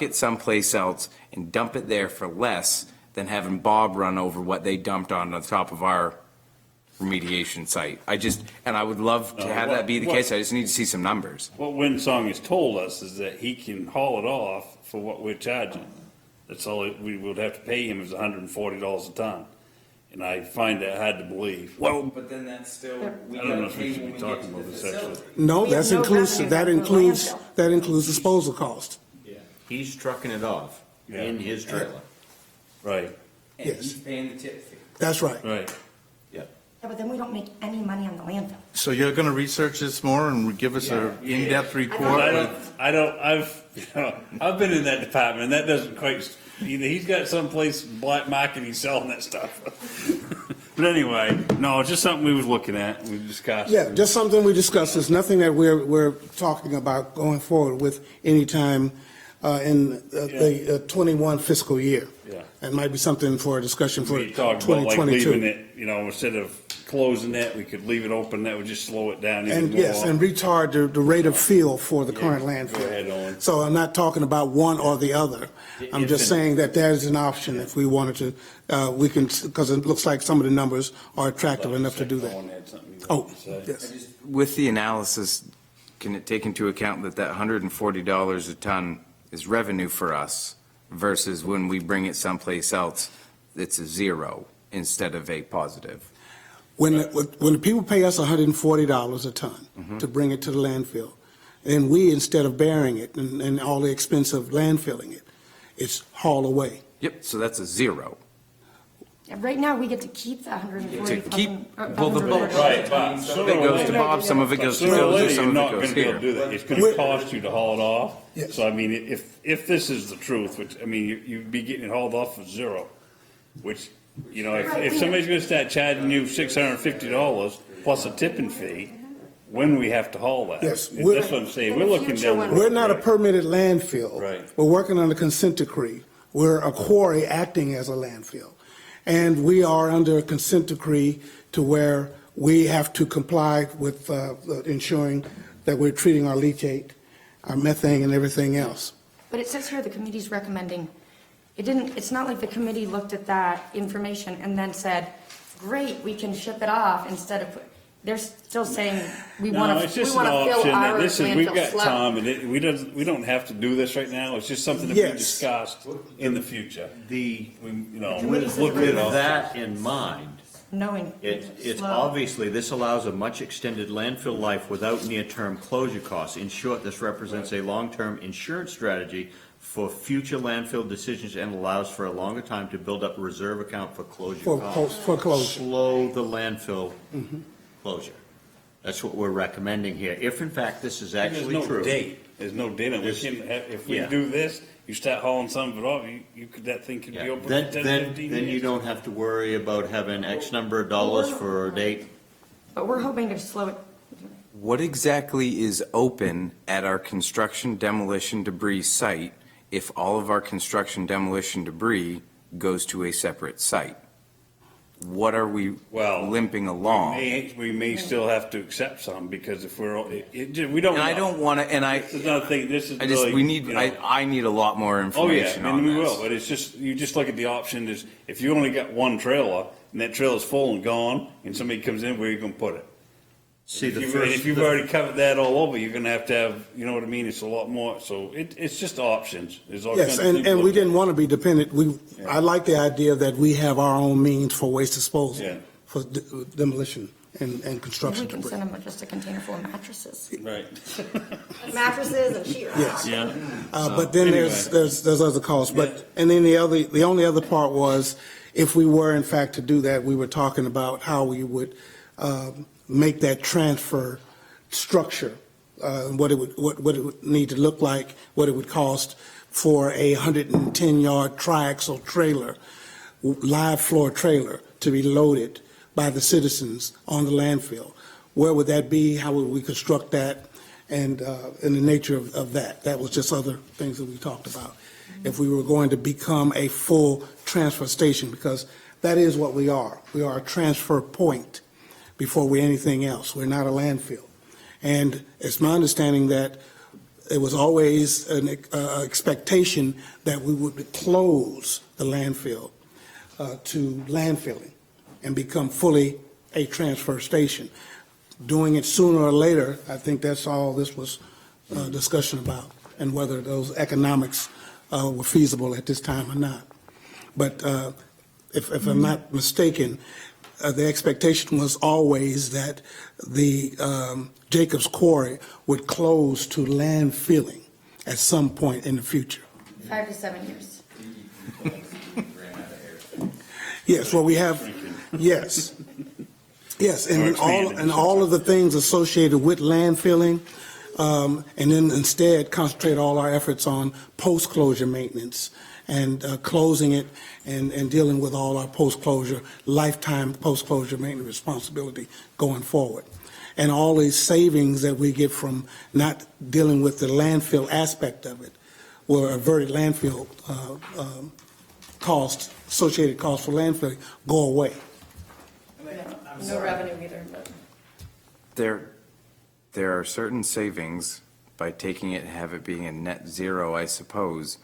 it someplace else, and dump it there for less than having Bob run over what they dumped on the top of our remediation site. And I would love to have that be the case. I just need to see some numbers. What Winsong has told us is that he can haul it off for what we're charging. That's all we would have to pay him is $140 a ton. And I find that hard to believe. Well, but then that's still. I don't know if we should be talking about this actually. No, We have that's no inclusive, revenue that from the includes, landfill. that includes disposal cost. He's trucking it off Yeah. in his trailer. Right, And Yes. he's paying the tip fee. That's right. right. Yep. Yeah, but then we don't make any money on the landfill. So you're gonna research this more and give us an in-depth report? I've been in that department, and that doesn't quite, either he's got someplace black market, he's selling that stuff. But anyway, no, it's just something we was looking at, we discussed. Yeah, just something we discussed. It's nothing that we're talking about going forward with anytime in the 21 fiscal year. Yeah. It might be something for a discussion for We talked about like 2022. leaving it, instead of closing it, we could leave it open, that would just slow it down even And more. yes, and retard the rate of fill for the current Go ahead, landfill. Owen. So I'm not talking about one or the other. I'm If just it- saying that that is an option if we wanted to, we can, because it looks like some of the numbers are attractive enough to do that. Owen had something he Oh, wanted to say. yes. With the analysis, can it take into account that $140 a ton is revenue for us versus when we bring it someplace else, it's a zero instead of a positive? When the people pay us $140 a ton Mm-hmm. to bring it to the landfill, and we, instead of bearing it and all the expense of landfilling it, it's haul away. Yep, so that's a zero. Yeah, right now, we get to keep the To keep, $140,000. well, the bulk. Right, but Some of it goes to Bob, some of it goes to Sooner or Josie, later, you're some not of it gonna goes be able to here. do that. It's gonna We're- cost you to haul it off. Yes. So I mean, if this is the truth, which, I mean, you'd be getting it hauled off for zero, which, if somebody's gonna start charging you $650 plus a tipping fee, when we have to haul that. Yes, That's we're- what I'm saying, In we're the looking future down. when- the road. We're not a permitted landfill. Right. We're working on a consent decree. We're a quarry acting as a landfill. And we are under a consent decree to where we have to comply with ensuring that we're treating our leachate, our methane, and everything else. But it says here the committee's recommending, it's not like the committee looked at that information and then said, great, we can ship it off instead of, they're still saying, we No, want it's to, we just want an to fill option that our we've landfill got slow. time, and we don't have to do this right now, it's just something that we Yes. discussed in the future. The, committee says with we're- that in mind, Knowing. it's slow. obviously, this allows a much extended landfill life without near-term closure costs. In short, this represents a long-term insurance strategy for future landfill decisions and allows for a longer time to build up a reserve account for closure costs. For closure. Slow the landfill closure. That's what we're recommending here. If in fact this is There's actually no true. date, there's no date, on There's- if we yeah. do this, you start hauling some of it off, that thing could be Yeah. open for Then, 10, then, 15 then you years. don't have to worry about having X number of dollars for a date. But we're hoping to slow it. What exactly is open at our construction demolition debris site if all of our construction demolition debris goes to a separate site? What are we Well, limping along? We may still have to accept some, because if we don't And I know. don't want to, and I, This is another thing, this is I just, really, we need, you know- I need a lot more Oh, yeah, information on and we this. will, but it's just, you just look at the option is, if you only got one trailer, and that trailer's full and gone, and somebody comes in, where are you gonna put it? See, the And first. if you've already covered that all over, you're gonna have, you know what I mean, it's a lot more, so it's just options. There's all Yes, kinds of things and to we look at. didn't want to be dependent. I like the idea that we have our own means for waste disposal, Yeah. for demolition and construction We can debris. send them just a container full of mattresses. Right. Mattresses and sheetrock. Yes. Yeah. But then Anyway. there's other costs. But, and then the only other part was, if we were in fact to do that, we were talking about how we would make that transfer structure, what it would need to look like, what it would cost for a 110-yard triaxle trailer, live floor trailer, to be loaded by the citizens on the landfill. Where would that be? How would we construct that? And in the nature of that. That was just other things that we talked about. If we were going to become a full transfer station, because that is what we are. We are a transfer point before we're anything else. We're not a landfill. And it's my understanding that it was always an expectation that we would close the landfill to landfilling and become fully a transfer station. Doing it sooner or later, I think that's all this was discussion about, and whether those economics were feasible at this time or not. But if I'm not mistaken, the expectation was always that the Jacobs Quarry would close to landfilling at some point in the future. 5 to 7 years. Yes, well, we have, yes. Yes, and all of the things associated with landfilling, and then instead concentrate all our efforts on post-closure maintenance and closing it and dealing with all our post-closure, lifetime post-closure maintenance responsibility going forward. And all these savings that we get from not dealing with the landfill aspect of it, where averted landfill costs, associated costs for landfilling, go away. No revenue either, but. There are certain savings by taking it and have it being a net zero, I suppose,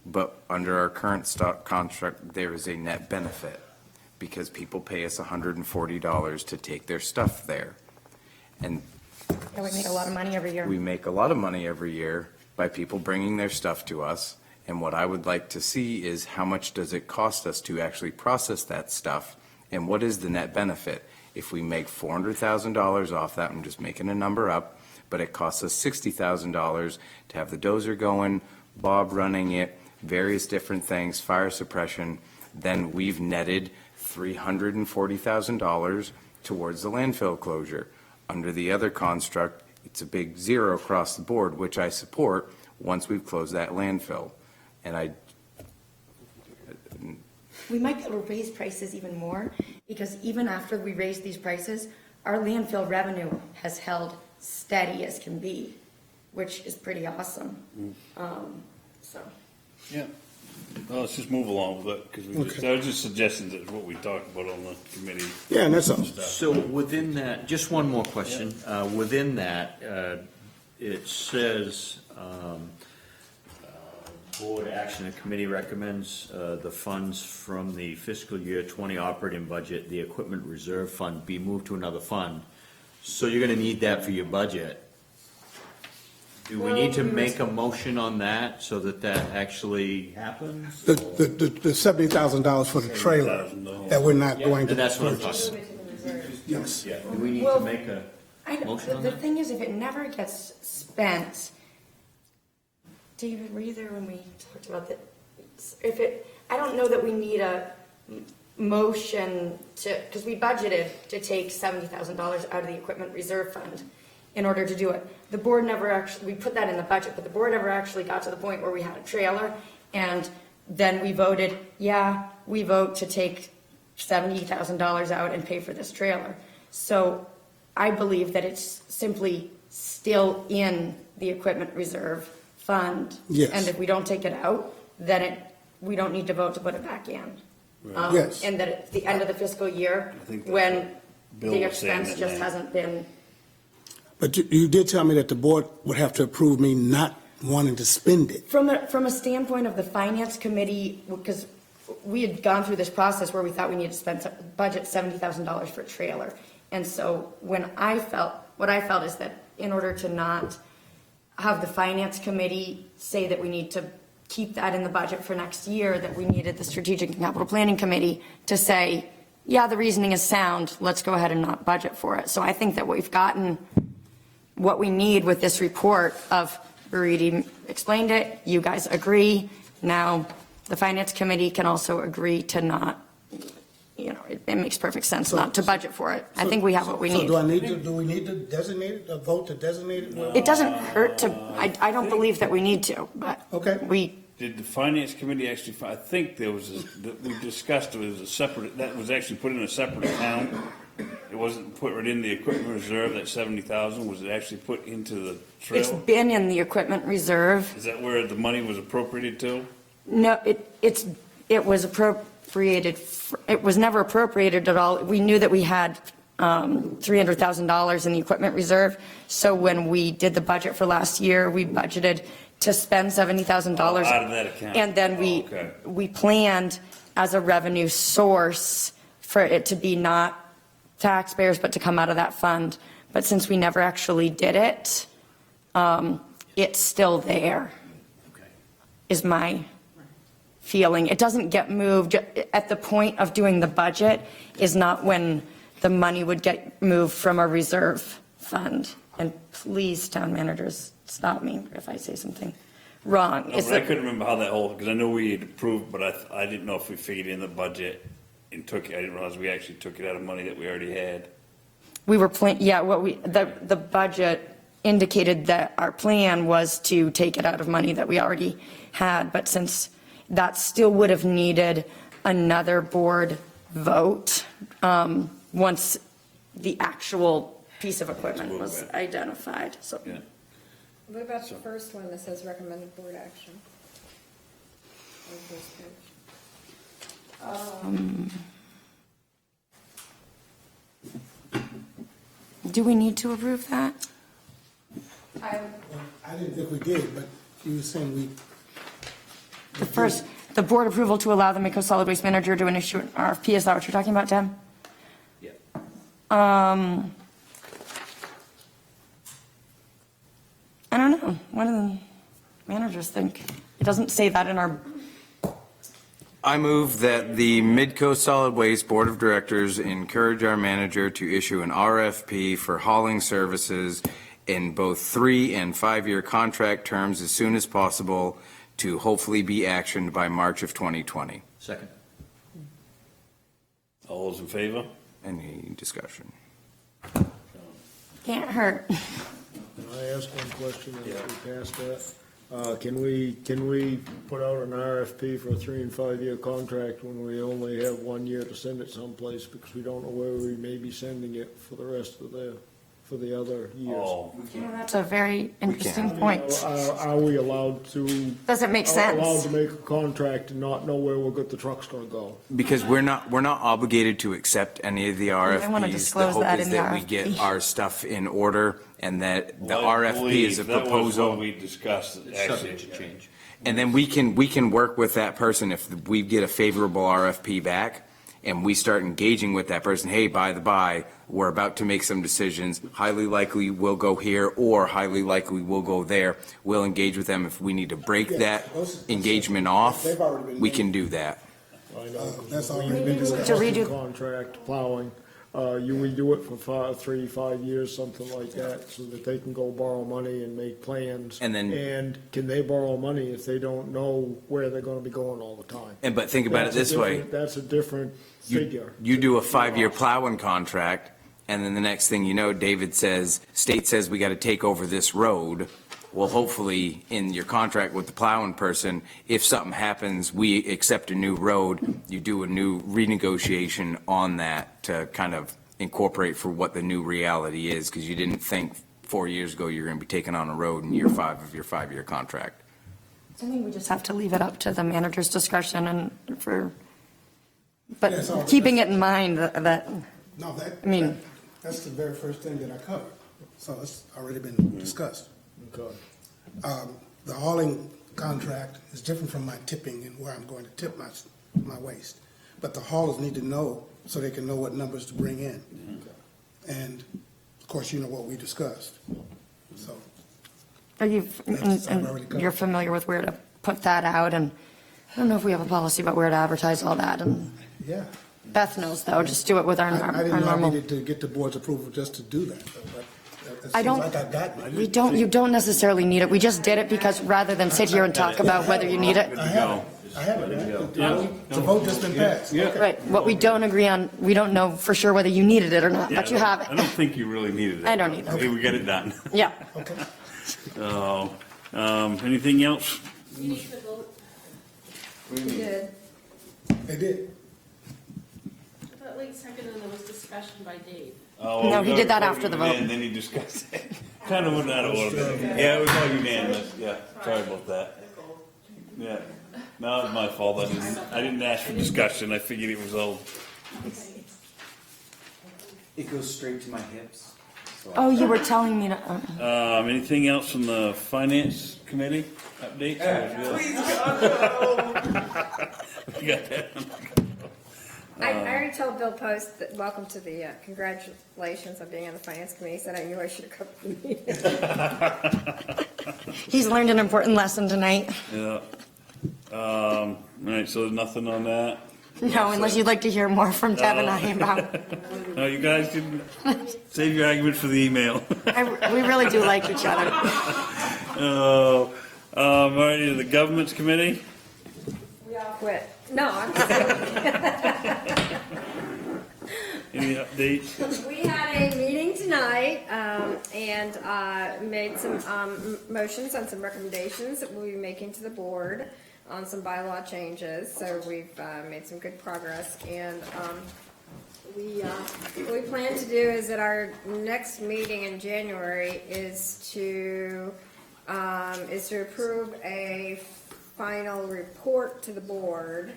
but under our current stock contract, there is a net benefit because people pay us $140 to take their stuff there. And Yeah, we make a lot of money every year. we make a lot of money every year by people bringing their stuff to us. And what I would like to see is how much does it cost us to actually process that stuff? And what is the net benefit? If we make $400,000 off that, I'm just making a number up, but it costs us $60,000 to have the dozer going, Bob running it, various different things, fire suppression, then we've netted $340,000 towards the landfill closure. Under the other construct, it's a big zero across the board, which I support once we've closed that landfill. And We might be able to raise prices even more, because even after we raise these prices, our landfill revenue has held steady as can be, which is pretty awesome. So, Yeah. Well, let's just move along with it, because that was just suggestions of what we talked about on the committee. Yeah, and that's all. So within that, just one more question. Within that, it says, board action, the committee recommends the funds from the fiscal year 20 operating budget, the equipment reserve fund, be moved to another fund. So you're gonna need that for your budget. Do we need to make a motion on that so that that actually happens? The $70,000 for the trailer that we're not going to And that's what I'm purchase. talking Yes. about. Do we need Well, to make a motion on the that? thing is, if it never gets spent, David, were you there when we talked about that? I don't know that we need a motion to, because we budgeted to take $70,000 out of the equipment reserve fund in order to do it. The board never actually, we put that in the budget, but the board never actually got to the point where we had a trailer, and then we voted, we vote to take $70,000 out and pay for this trailer. So I believe that it's simply still in the equipment reserve fund. Yes. And if we don't take it out, then we don't need to vote to put it back in. Yes. And that at the end of the fiscal year, I think that's when what Bill the was saying expense that just night. hasn't been. But you did tell me that the board would have to approve me not wanting to spend it. From a standpoint of the finance committee, because we had gone through this process where we thought we needed to budget $70,000 for a trailer. And so what I felt is that in order to not have the finance committee say that we need to keep that in the budget for next year, that we needed the strategic and capital planning committee to say, yeah, the reasoning is sound, let's go ahead and not budget for it. So I think that we've gotten what we need with this report of Baridi explained it, you guys agree. Now, the finance committee can also agree to not, it makes perfect sense not to budget for it. I think we have what we So need. do we need to designate it, a vote to designate it? It doesn't hurt to, I don't believe that we need to, but Okay. Did the finance committee actually, I think there was, we discussed it was a separate, that was actually put in a separate account. It wasn't put right in the equipment reserve, that 70,000, was it actually put into the it's trail? been in the equipment reserve. Is that where the money was appropriated to? No, it was appropriated, it was never appropriated at all. We knew that we had $300,000 in the equipment reserve. So when we did the budget for last year, we budgeted to spend $70,000. Out of that account. And then Okay. we planned as a revenue source for it to be not taxpayers, but to come out of that fund. But since we never actually did it, it's still there, is my feeling. It doesn't get moved at the point of doing the budget is not when the money would get moved from a reserve fund. And please, town managers, stop me if I say something wrong. No, but I couldn't remember how that whole, because I know we had approved, but I didn't know if we figured in the budget and took it. I didn't realize we actually took it out of money that we already had. We were the budget indicated that our plan was to take it out of money that we already had, but since that still would have needed another board vote, once the actual piece of equipment was identified, so. Yeah. What about the first one that says recommended board action? On the first page. Do we need to approve that? I didn't think we did, but you were saying The first, the board approval to allow the Midco Solid Waste Manager to issue an RFP, is that what you're talking about, Tim? Yeah. I don't know. What do the managers think? It doesn't say that in our, I move that the Midco Solid Waste Board of Directors encourage our manager to issue an RFP for hauling services in both 3- and 5-year contract terms as soon as possible to hopefully be actioned by March of 2020. Second. All those in favor? Any discussion? can't hurt. Can I ask one question as we pass that? Can we put out an RFP for a 3- and 5-year contract when we only have 1 year to send it someplace because we don't know where we may be sending it for the rest of for the other years? Oh, That's a very interesting point. Are we allowed to? Does it make sense? Allowed to make a contract and not know where the truck's gonna go? Because we're not obligated to accept any of the RFPs. wanna disclose that in the The hope is that we RFP. get our stuff in order and that the well, I RFP is a believe that was proposal. what we discussed, actually. Subject to change. And then we can work with that person if we get a favorable RFP back and we start engaging with that person. Hey, by the by, we're about to make some decisions. Highly likely we'll go here or highly likely we'll go there. We'll engage with them. If we need to break that engagement off, They've already been we made. can do that. I know. That's already been discussed. To redo- Contract plowing, we do it for 3, 5 years, something like that, so that they can go borrow money and make plans. And then- And can they borrow money if they don't know where they're gonna be going all the time? But think about it That's a this way. different- That's a different figure. You do a 5-year plowing contract, and then the next thing you know, state says we got to take over this road. Well, hopefully, in your contract with the plowing person, if something happens, we accept a new road, you do a new renegotiation on that to kind of incorporate for what the new reality is, because you didn't think 4 years ago you're going to be taking on a road in year 5 of your 5-year contract. I think we just have to leave it up to the manager's discretion and Yes, but all- keeping it in mind that, No, I mean- that's the very first thing that I covered, so it's already been discussed. Okay. The hauling contract is different from my tipping and where I'm going to tip my waste. But the haulers need to know so they can know what numbers to bring in. And of course, you know what we discussed, so. are you, That's- I've already and covered. you're familiar with where to put that out, and I don't know if we have a policy about where to advertise all that, and Yeah, Beth knows though, just do it with our I didn't know I normal. needed to get the board's approval just to do that, though, but it I seems don't- like I got it. You don't necessarily need it. We just did it because rather than sit here and talk about whether you need it. I have it. I have it, right? The vote just been passed. Okay. Right, what we don't agree on, we don't know for sure whether you needed it or not, but you have I don't it. think you really needed it. I don't either. Okay, we got it done. Yeah. Okay. Anything else? You did. They did. I thought like second and there was discussion by Dave. Oh, No, we he got did that it after the vote. And then he discussed it. Kind of went out of order. Yeah, it was all unanimous, yeah, sorry about that. Yeah, no, it was my fault, I didn't ask for discussion, I figured it was all, It goes straight to my hips. So Oh, you were telling me to, anything else from the finance committee updates? Please, God, no. We got that. I already told Bill Post that, welcome to the, congratulations on being on the finance committee, he said I knew I should have come to the meeting. he's learned an important lesson tonight. Yeah. All right, so there's nothing on that? No, unless you'd like to hear more from Deb and I about, No, you guys didn't, save your argument for the email. we really do like each other. All right, the government's committee? We all quit. No, I'm just kidding. Any updates? We had a meeting tonight, and made some motions on some recommendations that we'll be making to the board on some bylaw changes. So we've made some good progress, and what we plan to do is at our next meeting in January is to approve a final report to the board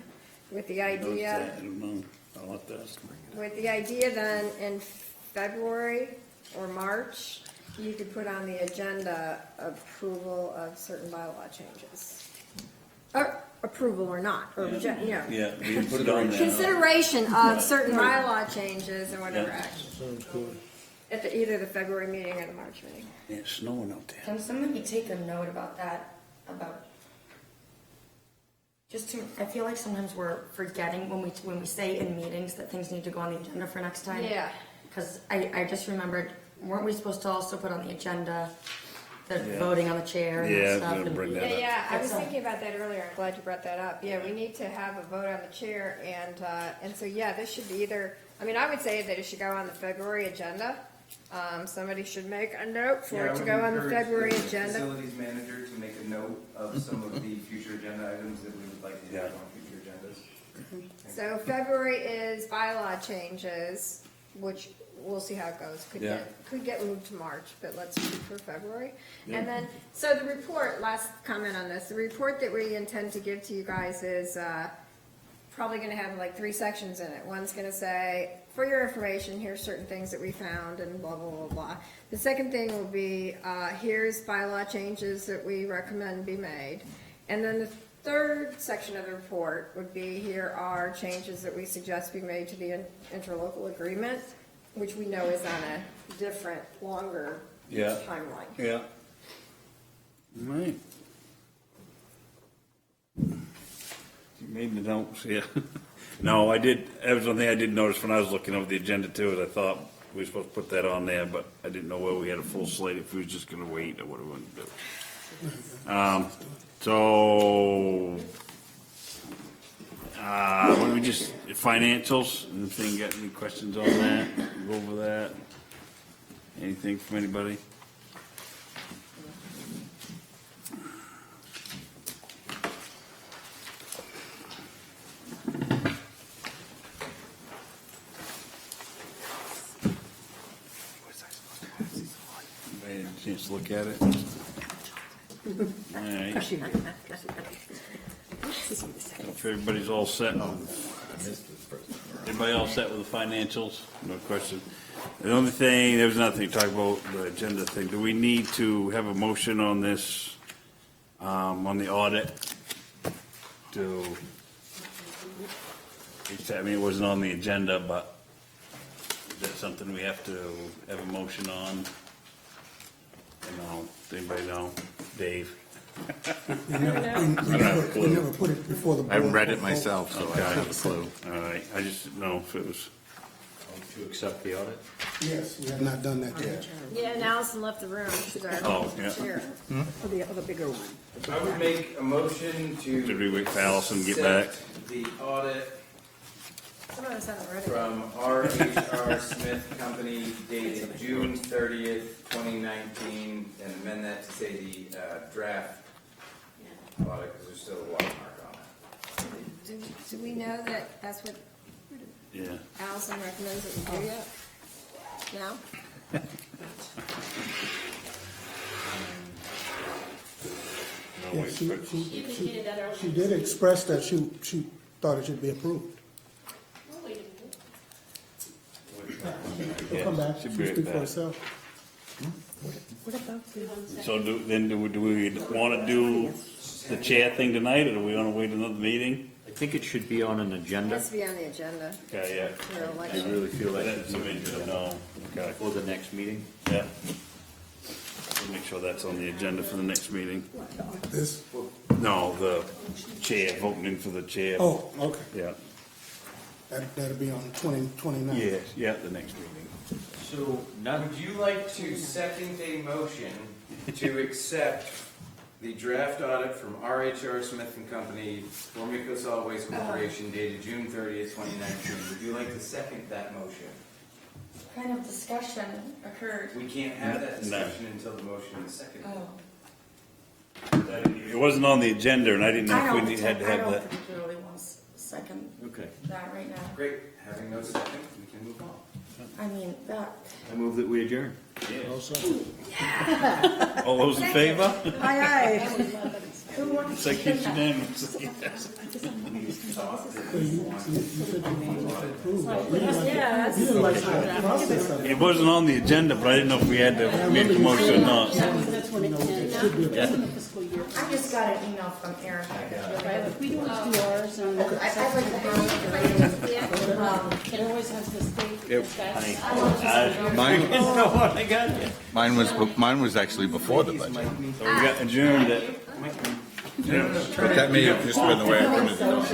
with the idea. I don't know, I'll have to ask. With the idea then in February or March, you could put on the agenda approval of certain bylaw changes. Or approval or not, or, you know, Yeah, we can put it on there. consideration of certain bylaw changes and whatever Yeah. action. Sounds good. At either the February meeting or the March meeting. Yeah, it's snowing out there. Can somebody take a note about that, I feel like sometimes we're forgetting when we say in meetings that things need to go on the agenda for next time. Yeah. Because I just remembered, weren't we supposed to also put on the agenda the voting on the chair and Yeah, I that was stuff? gonna bring that up. Yeah, I was thinking about that earlier, I'm glad you brought that up. Yeah, we need to have a vote on the chair, and so, yeah, this should be either, I mean, I would say that it should go on the February agenda. Somebody should make a note for it to go on the February agenda. Facilities manager to make a note of some of the future agenda items that we would like to have on future agendas. So February is bylaw changes, which we'll see how it goes. Could get moved to March, but let's shoot for February. And then, so the report, last comment on this, the report that we intend to give to you guys is probably gonna have like 3 sections in it. One's gonna say, for your information, here's certain things that we found and blah, blah, blah, blah. The second thing will be, here's bylaw changes that we recommend be made. And then the third section of the report would be, here are changes that we suggest be made to the interlocal agreement, which we know is on a different, longer Yeah. timeline. Yeah. All right. You made the notes, yeah. No, I did, that was one thing I did notice when I was looking over the agenda too, is I thought we were supposed to put that on there, but I didn't know whether we had a full slate, if we was just gonna wait or what we were gonna do. So, why don't we just, financials, anything, got any questions on that? Go over that? Anything from anybody? Anybody had a chance to look at it? All right. If everybody's all set, everybody all set with the financials? No question. The only thing, there was nothing to talk about, the agenda thing. Do we need to have a motion on this, on the audit? I mean, it wasn't on the agenda, but is that something we have to have a motion on? You know, does anybody know? Dave? We never put it before the board. I haven't read it for vote. myself, so I don't have a clue. All right, I just didn't know if it was, To accept the audit? Yes, we have not done that yet. Yeah, and Allison left the room. She's our Oh, yeah. chair. Or the other bigger one. I would make a motion to. Did we wait for Allison to get back? accept the audit Some of us haven't read it. from R.H.R. Smith Company dated June 30th, 2019, and amend that to say the draft audit, because there's still a watermark on it. Do we know that that's what Yeah. Allison recommends that we do yet? No? Yeah, she did express that she thought it should be approved. She'll come back, she'll Should be right speak for back. herself. So do we want to do the chair thing tonight, or do we want to wait another meeting? I think it should be on an It agenda. has to be on the agenda Okay, yeah. for I election. really feel that That's should be something to know. Okay, for the next meeting. yeah. We'll make sure that's on the agenda for the next meeting. This, No, the chair, voting in for the chair. oh, okay, Yeah, that'll be on 29th. yes, yeah, the next meeting. So, would you like to second a motion to accept the draft audit from R.H.R. Smith and Company, Formica Solid Waste Corporation dated June 30th, 2019? Would you like to second that motion? What kind of discussion occurred? We can't have that No. discussion until the motion is seconded. It wasn't on the agenda, and I didn't know I if don't, we had to I have don't that. particularly want to second Okay. that right now. Great, having no second, we can move on. I mean, that, I move that we adjourn. All those in favor? Aye, aye. It's like it's unanimous. So you said you wanted to approve it. You didn't like the process of it. It wasn't on the agenda, but I didn't know if we had to make a motion or not. That's when it ends, that's in the fiscal year. I just got an email from Erica. Right, like we don't do ours, and I'd like to have it always has this date. Mine was actually before the budget. So we got adjourned at But that may have just been the way I printed it.